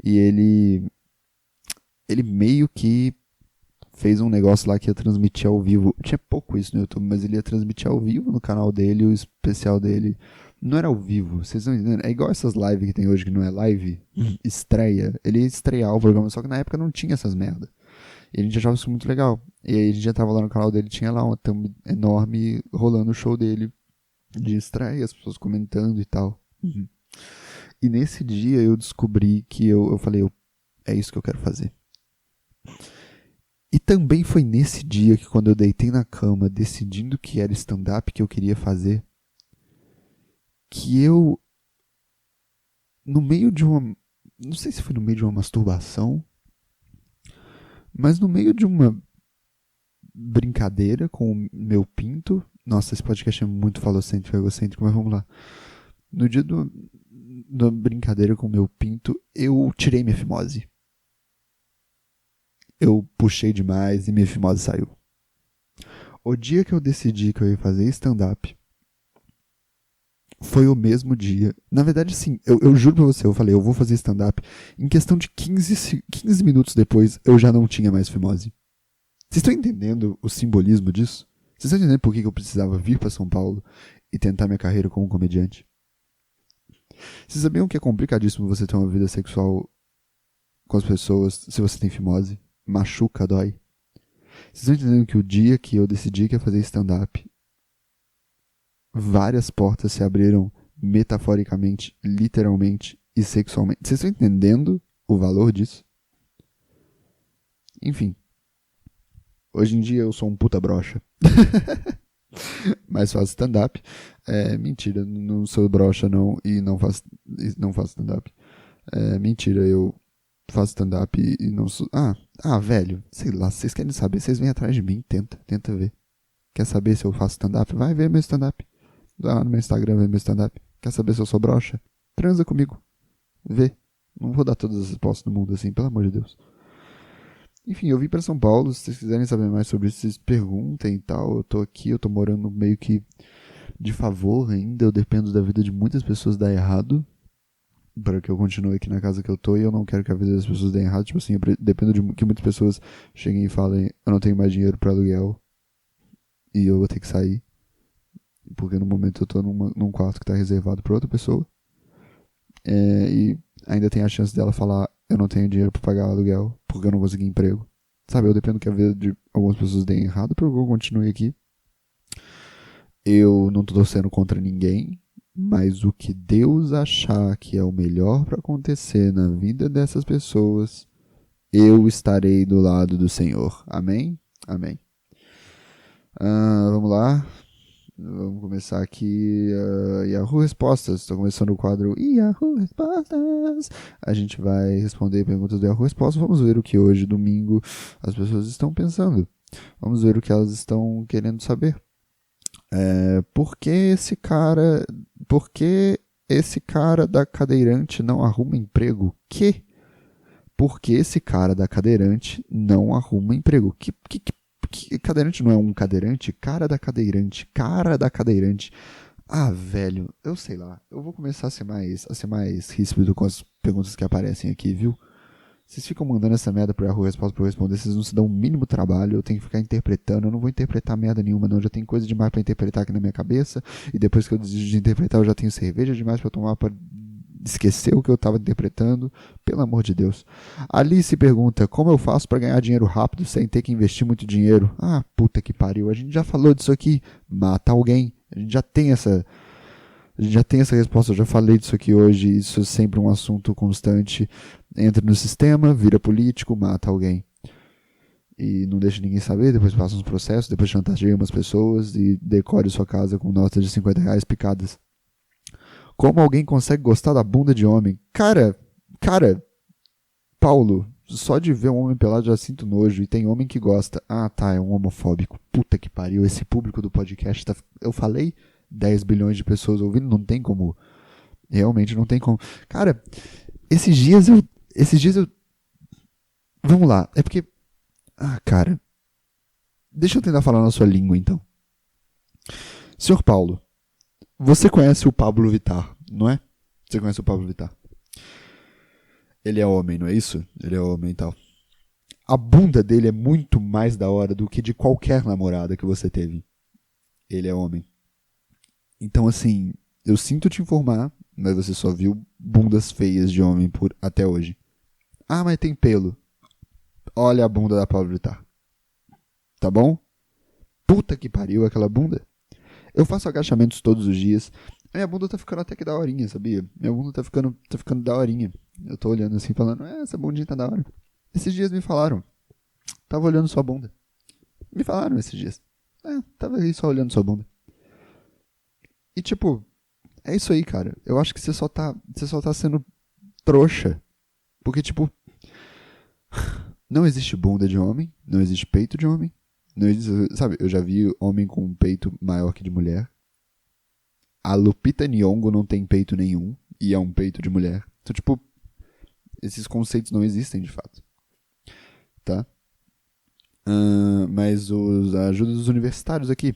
E ele meio que fez um negócio lá que ia transmitir ao vivo. Tinha pouco isso no YouTube, mas ele ia transmitir ao vivo no canal dele, o especial dele. Não era ao vivo, vocês estão entendendo? É igual essas lives que tem hoje, que não é live, estreia. Ele ia estrear o programa, só que na época não tinha essas merda. E a gente achava isso muito legal. E aí a gente já tava lá no canal dele, tinha lá uma thumb enorme rolando o show dele de estreia, as pessoas comentando e tal. E nesse dia eu descobri que eu falei, é isso que eu quero fazer. E também foi nesse dia que quando eu deitei na cama, decidindo que era stand-up que eu queria fazer, que eu, no meio de uma... Não sei se foi no meio de uma masturbação, mas no meio de uma brincadeira com o meu pinto... Nossa, esse podcast é muito falocêntrico, egocêntrico, mas vamos lá. No dia da brincadeira com o meu pinto, eu tirei minha fimose. Eu puxei demais e minha fimose saiu. O dia que eu decidi que eu ia fazer stand-up, foi o mesmo dia. Na verdade, sim, eu juro pra você, eu falei, eu vou fazer stand-up. Em questão de 15 minutos depois, eu já não tinha mais fimose. Vocês estão entendendo o simbolismo disso? Vocês estão entendendo por que eu precisava vir pra São Paulo e tentar minha carreira como comediante? Vocês sabiam que é complicadíssimo você ter uma vida sexual com as pessoas se você tem fimose? Machuca, dói. Vocês estão entendendo que o dia que eu decidi que ia fazer stand-up, várias portas se abriram metaforicamente, literalmente e sexualmente. Vocês estão entendendo o valor disso? Enfim. Hoje em dia eu sou um puta broxa. Mas faço stand-up. Mentira, não sou broxa não e não faço stand-up. Mentira, eu faço stand-up e não sou... velho, sei lá, vocês querem saber, vocês vêm atrás de mim, tenta ver. Quer saber se eu faço stand-up? Vai ver meu stand-up. Vai lá no meu Instagram ver meu stand-up. Quer saber se eu sou broxa? Transa comigo. Vê. Não vou dar todas as respostas do mundo assim, pelo amor de Deus. Enfim, eu vim pra São Paulo. Se vocês quiserem saber mais sobre isso, vocês perguntem e tal. Eu tô aqui, eu tô morando meio que de favor ainda. Eu dependo da vida de muitas pessoas dar errado para que eu continue aqui na casa que eu tô, e eu não quero que a vida das pessoas dê errado. Tipo assim, eu dependo de que muitas pessoas cheguem e falem: eu não tenho mais dinheiro pra aluguel e eu vou ter que sair. Porque no momento eu tô num quarto que tá reservado pra outra pessoa. E ainda tem a chance dela falar: eu não tenho dinheiro pra pagar aluguel porque eu não consegui emprego. Sabe, eu dependo que a vida de algumas pessoas dê errado pra que eu continue aqui. Eu não tô torcendo contra ninguém, mas o que Deus achar que é o melhor pra acontecer na vida dessas pessoas, eu estarei do lado do Senhor. Amém? Amém. Vamos lá. Vamos começar aqui. Yahoo Respostas. Estou começando o quadro Yahoo Respostas. A gente vai responder perguntas do Yahoo Respostas. Vamos ver o que hoje, domingo, as pessoas estão pensando. Vamos ver o que elas estão querendo saber. Por que esse cara da cadeirante não arruma emprego? Por que esse cara da cadeirante não arruma emprego? Que cadeirante não é um cadeirante? Cara da cadeirante. Velho, eu sei lá. Eu vou começar a ser mais ríspido com as perguntas que aparecem aqui, viu? Vocês ficam mandando essa merda pro Yahoo Resposta pra eu responder, vocês não se dão o mínimo trabalho, eu tenho que ficar interpretando, eu não vou interpretar merda nenhuma não, já tem coisa demais pra interpretar aqui na minha cabeça, e depois que eu desisto de interpretar eu já tenho cerveja demais pra tomar pra esquecer o que eu tava interpretando, pelo amor de Deus. Alice pergunta: como eu faço pra ganhar dinheiro rápido sem ter que investir muito dinheiro? Puta que pariu, a gente já falou disso aqui, mata alguém, a gente já tem essa resposta, eu já falei disso aqui hoje, isso é sempre um assunto constante. Entra no sistema, vira político, mata alguém. E não deixa ninguém saber, depois passa uns processos, depois chantageia umas pessoas e decore sua casa com notas de R$ 50 picadas. Como alguém consegue gostar da bunda de homem? Cara, Paulo, só de ver um homem pelado já sinto nojo, e tem homem que gosta. É um homofóbico. Puta que pariu, esse público do podcast tá... Eu falei 10 bilhões de pessoas ouvindo, não tem como. Realmente não tem como. Cara, esses dias eu... Vamos lá, é porque... cara... Deixa eu tentar falar na sua língua, então. Senhor Paulo, você conhece o Pablo Vittar, não é? Você conhece o Pablo Vittar? Ele é homem, não é isso? Ele é homem e tal. A bunda dele é muito mais da hora do que de qualquer namorada que você teve. Ele é homem. Então, assim, eu sinto te informar, mas você só viu bundas feias de homem até hoje. Mas tem pelo. Olha a bunda da Pablo Vittar. Tá bom? Puta que pariu aquela bunda. Eu faço agachamentos todos os dias. Minha bunda tá ficando até que daorinha, sabia? Minha bunda tá ficando daorinha. Eu tô olhando assim, falando: essa bundinha tá da hora. Esses dias me falaram: tava olhando sua bunda. Me falaram esses dias: tava aí só olhando sua bunda. E tipo, é isso aí, cara. Eu acho que você só tá sendo trouxa. Porque, tipo, não existe bunda de homem, não existe peito de homem. Não existe, sabe, eu já vi homem com um peito maior que de mulher. A Lupita Nyong'o não tem peito nenhum e é um peito de mulher. Então, tipo, esses conceitos não existem de fato. Tá? Mas a ajuda dos universitários aqui.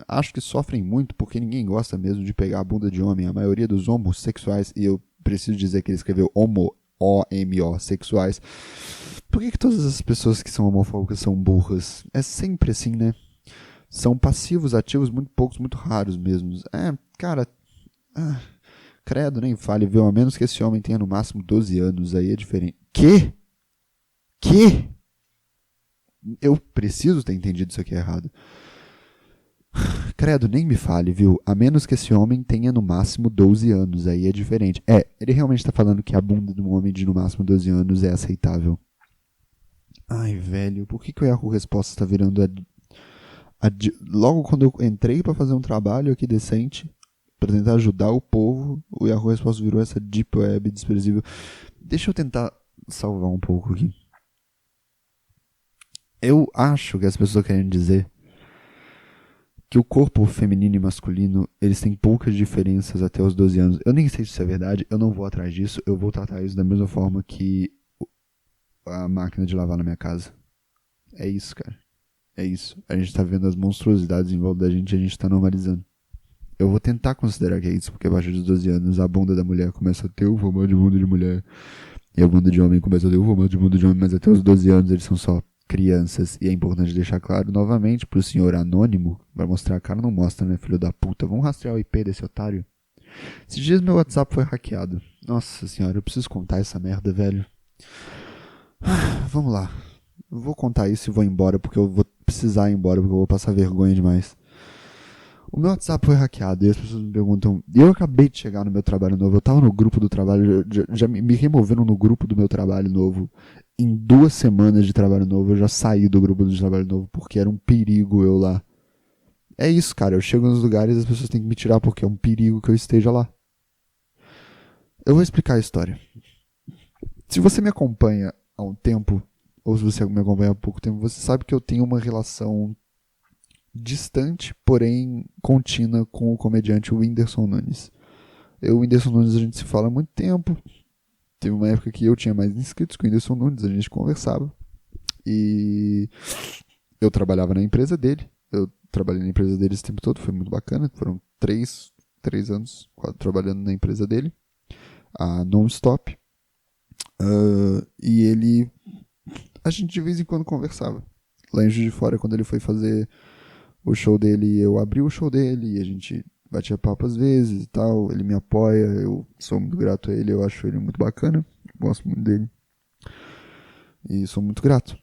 Acho que sofrem muito porque ninguém gosta mesmo de pegar a bunda de homem. A maioria dos homossexuais, e eu preciso dizer que ele escreveu homo sexuais. Por que todas as pessoas que são homofóbicas são burras? É sempre assim, né? São passivos, ativos, muito poucos, muito raros mesmo. Cara... credo, nem fale, viu? A menos que esse homem tenha no máximo 12 anos, aí é diferente. Que? Eu preciso ter entendido isso aqui errado. Credo, nem me fale, viu? A menos que esse homem tenha no máximo 12 anos, aí é diferente. Ele realmente tá falando que a bunda de um homem de no máximo 12 anos é aceitável. Ai, velho, por que o Yahoo Respostas tá virando logo quando eu entrei pra fazer um trabalho aqui decente, pra tentar ajudar o povo, o Yahoo Respostas virou essa deep web desprezível. Deixa eu tentar salvar um pouco aqui. Eu acho que as pessoas querem dizer que o corpo feminino e masculino, eles têm poucas diferenças até os 12 anos. Eu nem sei se isso é verdade, eu não vou atrás disso, eu vou tratar isso da mesma forma que a máquina de lavar na minha casa. É isso, cara. É isso. A gente tá vendo as monstruosidades em volta da gente e a gente tá normalizando. Eu vou tentar considerar que é isso, porque abaixo dos 12 anos a bunda da mulher começa a ter o formato de bunda de mulher e a bunda de homem começa a ter o formato de bunda de homem, mas até os 12 anos eles são só crianças. E é importante deixar claro novamente pro senhor anônimo, vai mostrar a cara, não mostra, né, filho da puta. Vamos rastrear o IP desse otário. Esses dias meu WhatsApp foi hackeado. Nossa senhora, eu preciso contar essa merda, velho. Vamos lá. Eu vou contar isso e vou embora, porque eu vou precisar ir embora, porque eu vou passar vergonha demais. O meu WhatsApp foi hackeado e as pessoas me perguntam. E eu acabei de chegar no meu trabalho novo. Eu tava no grupo do trabalho, já me removeram no grupo do meu trabalho novo. Em 2 semanas de trabalho novo, eu já saí do grupo do trabalho novo porque era um perigo eu lá. É isso, cara. Eu chego nos lugares e as pessoas têm que me tirar porque é um perigo que eu esteja lá. Eu vou explicar a história. Se você me acompanha há um tempo, ou se você me acompanha há pouco tempo, você sabe que eu tenho uma relação distante, porém contínua com o comediante Whindersson Nunes. Eu e o Whindersson Nunes a gente se fala há muito tempo. Teve uma época que eu tinha mais inscritos com o Whindersson Nunes, a gente conversava. E eu trabalhava na empresa dele. Eu trabalhei na empresa dele esse tempo todo, foi muito bacana. Foram 3 anos trabalhando na empresa dele, a Non-Stop. E ele... A gente de vez em quando conversava. Lá em Juiz de Fora, quando ele foi fazer o show dele, eu abri o show dele e a gente batia papo às vezes e tal. Ele me apoia, eu sou muito grato a ele, eu acho ele muito bacana, gosto muito dele e sou muito grato.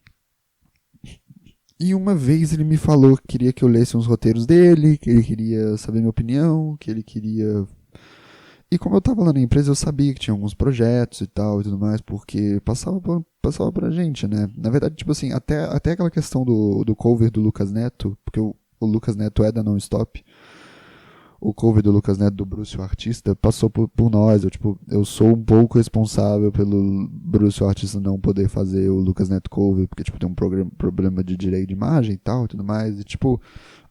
E uma vez ele me falou que queria que eu lesse uns roteiros dele, que ele queria saber minha opinião, que ele queria... E como eu tava lá na empresa, eu sabia que tinha alguns projetos e tal e tudo mais, porque passava pra gente, né? Na verdade, tipo assim, até aquela questão do cover do Lucas Neto, porque o Lucas Neto é da Non-Stop, o cover do Lucas Neto do Bruce o Artista passou por nós. Eu sou um pouco responsável pelo Bruce o Artista não poder fazer o Lucas Neto cover, porque tipo, tem um problema de direito de imagem e tal e tudo mais. E tipo,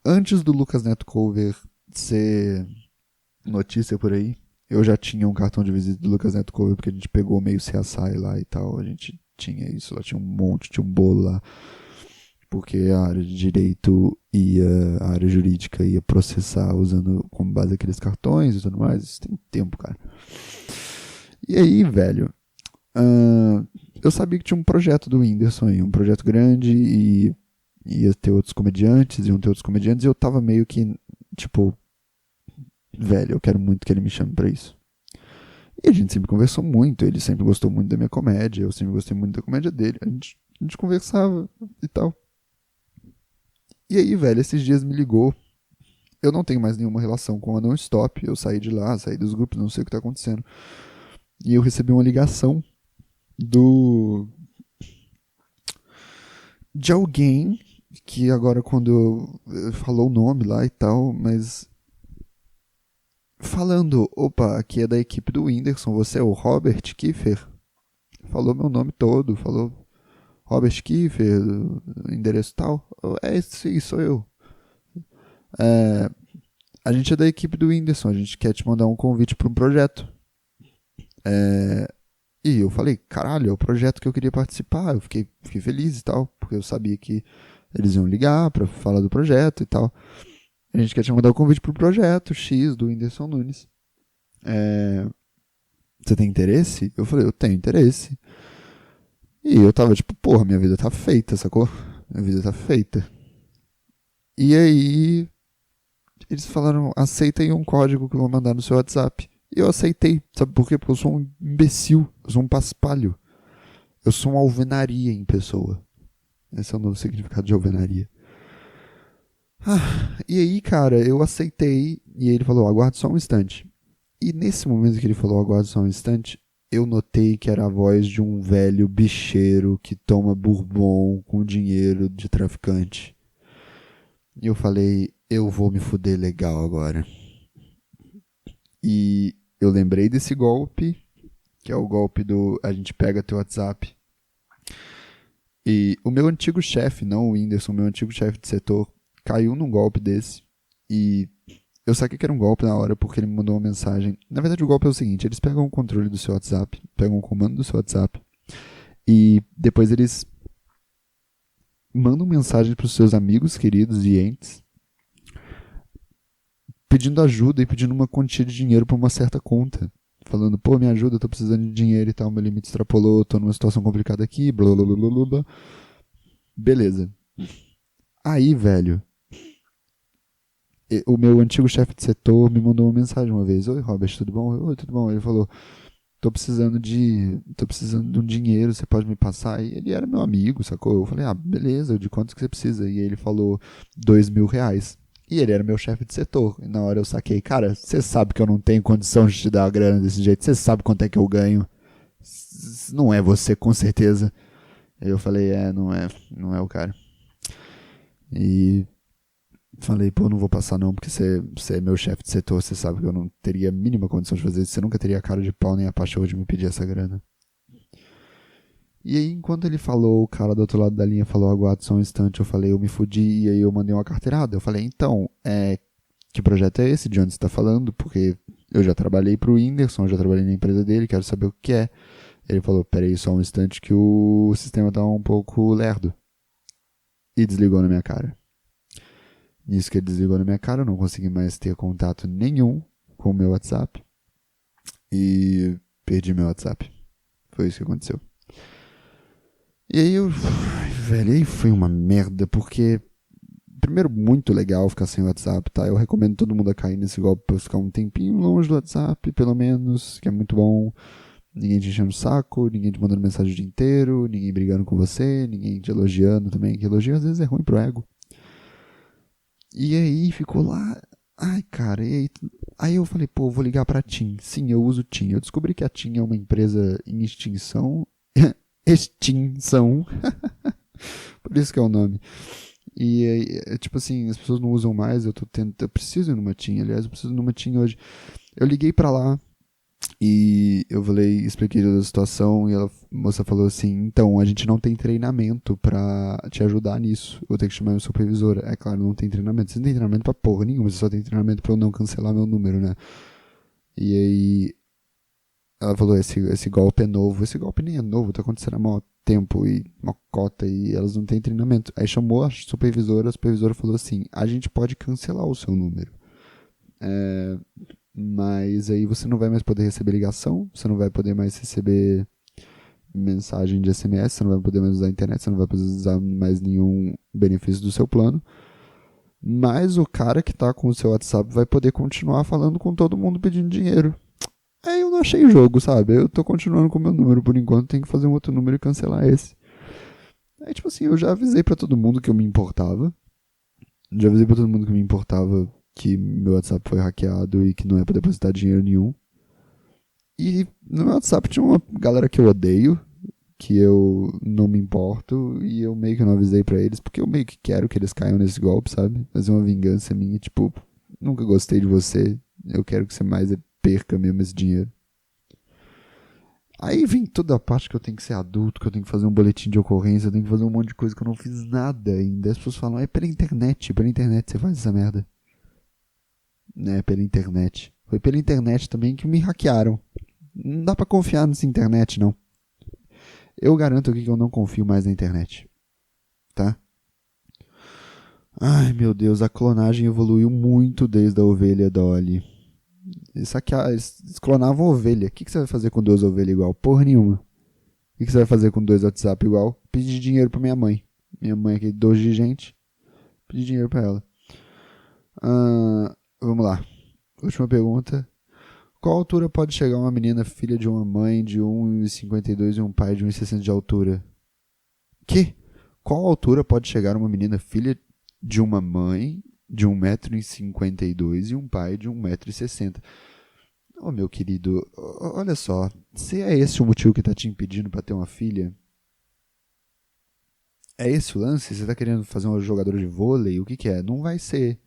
antes do Lucas Neto cover ser notícia por aí, eu já tinha um cartão de visita do Lucas Neto cover, porque a gente pegou meio CSI lá e tal. A gente tinha isso lá, tinha um monte, tinha um bolo lá. Porque a área de direito e a área jurídica ia processar usando como base aqueles cartões e tudo mais. Isso tem tempo, cara. E aí, velho, eu sabia que tinha um projeto do Whindersson aí, um projeto grande e ia ter outros comediantes, iam ter outros comediantes, e eu tava meio que, tipo, velho, eu quero muito que ele me chame pra isso. E a gente sempre conversou muito, ele sempre gostou muito da minha comédia, eu sempre gostei muito da comédia dele, a gente conversava e tal. E aí, velho, esses dias me ligou. Eu não tenho mais nenhuma relação com a Non-Stop. Eu saí de lá, saí dos grupos, não sei o que tá acontecendo. E eu recebi uma ligação de alguém que agora quando falou o nome lá e tal, mas falando, opa, aqui é da equipe do Whindersson, você é o Robert Kiefer? Falou meu nome todo, falou Robert Kiefer, endereço tal. Sim, sou eu. A gente é da equipe do Whindersson, a gente quer te mandar um convite para um projeto. E eu falei, caralho, é o projeto que eu queria participar. Eu fiquei feliz e tal, porque eu sabia que eles iam ligar pra falar do projeto e tal. A gente quer te mandar o convite pro projeto X do Whindersson Nunes. Você tem interesse? Eu falei, eu tenho interesse. E eu tava tipo, porra, minha vida tá feita, sacou? Minha vida tá feita. E aí, eles falaram, aceitem um código que eu vou mandar no seu WhatsApp. E eu aceitei, sabe por quê? Porque eu sou um imbecil, eu sou um paspalho. Eu sou uma alvenaria em pessoa. Esse é o novo significado de alvenaria. E aí, cara, eu aceitei e ele falou, aguarde só um instante. E nesse momento que ele falou, aguarde só um instante, eu notei que era a voz de um velho bicheiro que toma bourbon com dinheiro de traficante. E eu falei, eu vou me fuder legal agora. E eu lembrei desse golpe, que é o golpe do a gente pega teu WhatsApp. E o meu antigo chefe, não o Whindersson, meu antigo chefe de setor, caiu num golpe desse. E eu saquei que era um golpe na hora porque ele me mandou uma mensagem. Na verdade, o golpe é o seguinte: eles pegam o controle do seu WhatsApp, pegam o comando do seu WhatsApp, e depois eles mandam mensagem para os seus amigos queridos e entes, pedindo ajuda e pedindo uma quantia de dinheiro para uma certa conta. Falando, pô, me ajuda, eu tô precisando de dinheiro e tal, meu limite extrapolou, tô numa situação complicada aqui, blá blá blá blá blá. Beleza. Aí, velho, o meu antigo chefe de setor me mandou uma mensagem uma vez. Oi, Robert, tudo bom? Oi, tudo bom? Ele falou, tô precisando de um dinheiro, você pode me passar? E ele era meu amigo, sacou? Eu falei, ah, beleza, de quanto que você precisa? E ele falou, R$ 2.000. E ele era meu chefe de setor. E na hora eu saquei, cara, você sabe que eu não tenho condição de te dar a grana desse jeito, você sabe quanto é que eu ganho. Não é você, com certeza. Aí eu falei, não é o cara. E falei, pô, não vou passar não, porque você é meu chefe de setor, você sabe que eu não teria a mínima condição de fazer isso, você nunca teria a cara de pau nem a paixão de me pedir essa grana. E aí, enquanto ele falou, o cara do outro lado da linha falou, aguarde só um instante, eu falei, eu me fudi, e aí eu mandei uma carteirada. Eu falei, então, que projeto é esse? De onde você tá falando? Porque eu já trabalhei pro Whindersson, já trabalhei na empresa dele, quero saber o que é. Ele falou, peraí só um instante que o sistema tá um pouco lerdo. E desligou na minha cara. Nisso que ele desligou na minha cara, eu não consegui mais ter contato nenhum com o meu WhatsApp. E perdi meu WhatsApp. Foi isso que aconteceu. E aí velho, aí foi uma merda, porque primeiro, muito legal ficar sem WhatsApp, tá? Eu recomendo todo mundo a cair nesse golpe pra ficar um tempinho longe do WhatsApp, pelo menos, que é muito bom. Ninguém te enchendo o saco, ninguém te mandando mensagem o dia inteiro, ninguém brigando com você, ninguém te elogiando também, que elogio às vezes é ruim pro ego. E aí ficou lá, ai cara, e aí eu falei, pô, vou ligar pra TIM. Sim, eu uso TIM. Eu descobri que a TIM é uma empresa em extinção. Extinção. Por isso que é o nome. E tipo assim, as pessoas não usam mais, eu preciso ir numa TIM, aliás, eu preciso ir numa TIM hoje. Eu liguei pra lá e eu falei, expliquei toda a situação e a moça falou assim, então, a gente não tem treinamento pra te ajudar nisso, eu vou ter que chamar meu supervisor. É claro, não tem treinamento, você não tem treinamento pra porra nenhuma, você só tem treinamento pra eu não cancelar meu número, né? E aí ela falou, esse golpe é novo. Esse golpe nem é novo, tá acontecendo há maior tempo e uma cota e elas não têm treinamento. Aí chamou a supervisora falou assim, a gente pode cancelar o seu número. Mas aí você não vai mais poder receber ligação, você não vai poder mais receber mensagem de SMS, você não vai poder mais usar a internet, você não vai poder usar mais nenhum benefício do seu plano. Mas o cara que tá com o seu WhatsApp vai poder continuar falando com todo mundo pedindo dinheiro. Aí eu não achei jogo, sabe? Eu tô continuando com o meu número por enquanto, tem que fazer um outro número e cancelar esse. Aí, tipo assim, eu já avisei pra todo mundo que eu me importava. Já avisei pra todo mundo que me importava que meu WhatsApp foi hackeado e que não é pra depositar dinheiro nenhum. E no meu WhatsApp tinha uma galera que eu odeio, que eu não me importo, e eu meio que não avisei pra eles, porque eu meio que quero que eles caiam nesse golpe, sabe? Fazer uma vingança minha, tipo, nunca gostei de você, eu quero que você mais perca mesmo esse dinheiro. Aí vem toda a parte que eu tenho que ser adulto, que eu tenho que fazer um boletim de ocorrência, eu tenho que fazer um monte de coisa que eu não fiz nada ainda. As pessoas falam, é pela internet você faz essa merda. Né, pela internet. Foi pela internet também que me hackearam. Não dá pra confiar nessa internet, não. Eu garanto aqui que eu não confio mais na internet. Tá? Ai, meu Deus, a clonagem evoluiu muito desde a ovelha Dolly. Eles clonavam ovelha. O que você vai fazer com 2 ovelhas igual? Porra nenhuma. O que você vai fazer com 2 WhatsApp igual? Pedir dinheiro pra minha mãe. Minha mãe aqui, 2 de gente. Pedir dinheiro pra ela. Vamos lá. Última pergunta. Qual altura pode chegar uma menina filha de uma mãe de 1,52 e um pai de 1,60 de altura? Que? Qual altura pode chegar uma menina filha de uma mãe de 1,52 m e um pai de 1,60 m. Ô, meu querido, olha só, se é esse o motivo que tá te impedindo pra ter uma filha, é esse o lance? Você tá querendo fazer uma jogadora de vôlei? O que que é? Não vai ser.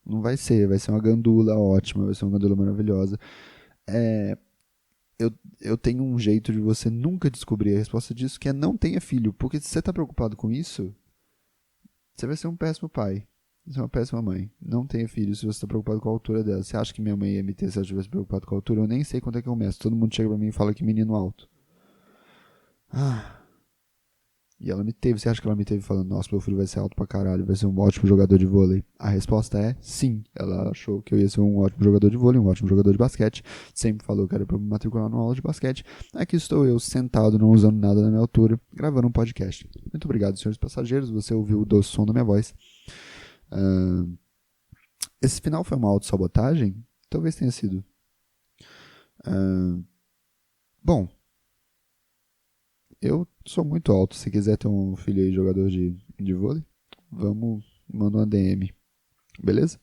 Não vai ser. Vai ser uma gandula ótima, vai ser uma gandula maravilhosa. É, eu tenho um jeito de você nunca descobrir a resposta disso, que é não tenha filho. Porque se você tá preocupado com isso, você vai ser um péssimo pai. Você é uma péssima mãe. Não tenha filho se você tá preocupado com a altura dela. Você acha que minha mãe ia me ter se ela estivesse preocupado com a altura? Eu nem sei quanto é que eu meço. Todo mundo chega pra mim e fala que menino alto. Ah, e ela me teve. Você acha que ela me teve falando, nossa, meu filho vai ser alto pra caralho, vai ser um ótimo jogador de vôlei? A resposta é sim. Ela achou que eu ia ser um ótimo jogador de vôlei, um ótimo jogador de basquete. Sempre falou que era pra me matricular numa aula de basquete. Aqui estou eu, sentado, não usando nada da minha altura, gravando um podcast. Muito obrigado, senhores passageiros. Você ouviu o doce som da minha voz. Esse final foi uma autossabotagem? Talvez tenha sido. Bom, eu sou muito alto. Se quiser ter um filho aí jogador de vôlei, vamos, manda uma DM. Beleza?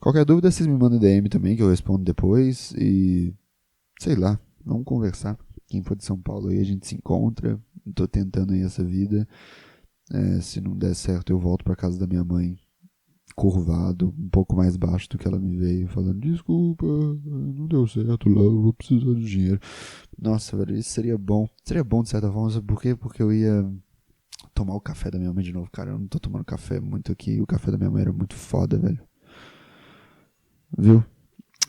Qualquer dúvida, vocês me mandam DM também, que eu respondo depois. E sei lá, vamos conversar. Quem for de São Paulo aí, a gente se encontra. Tô tentando aí essa vida. Se não der certo, eu volto pra casa da minha mãe, curvado, um pouco mais baixo do que ela me veio, falando: desculpa, não deu certo lá, eu vou precisar de dinheiro. Nossa, velho, isso seria bom. Seria bom de certa forma, sabe por quê? Porque eu ia tomar o café da minha mãe de novo, cara. Eu não tô tomando café muito aqui. O café da minha mãe era muito foda, velho. Viu?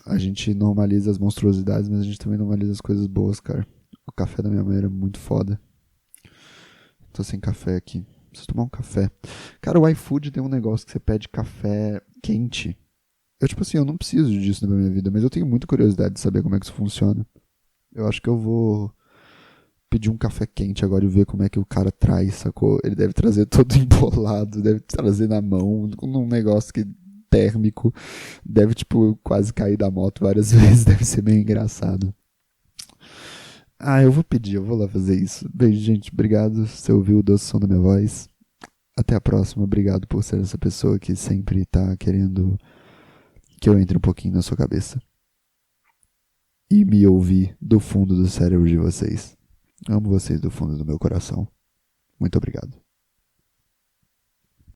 A gente normaliza as monstruosidades, mas a gente também normaliza as coisas boas, cara. O café da minha mãe era muito foda. Tô sem café aqui. Preciso tomar um café. Cara, o iFood tem um negócio que você pede café quente. Eu, tipo assim, eu não preciso disso na minha vida, mas eu tenho muita curiosidade de saber como é que isso funciona. Eu acho que eu vou pedir um café quente agora e ver como é que o cara traz, sacou? Ele deve trazer todo embolado, deve trazer na mão, num negócio que térmico, deve, tipo, quase cair da moto várias vezes, deve ser meio engraçado. Ah, eu vou pedir, eu vou lá fazer isso. Beijo, gente, obrigado. Você ouviu o doce som da minha voz. Até a próxima, obrigado por ser essa pessoa que sempre tá querendo que eu entre um pouquinho na sua cabeça. E me ouvir do fundo do cérebro de vocês. Amo vocês do fundo do meu coração. Muito obrigado.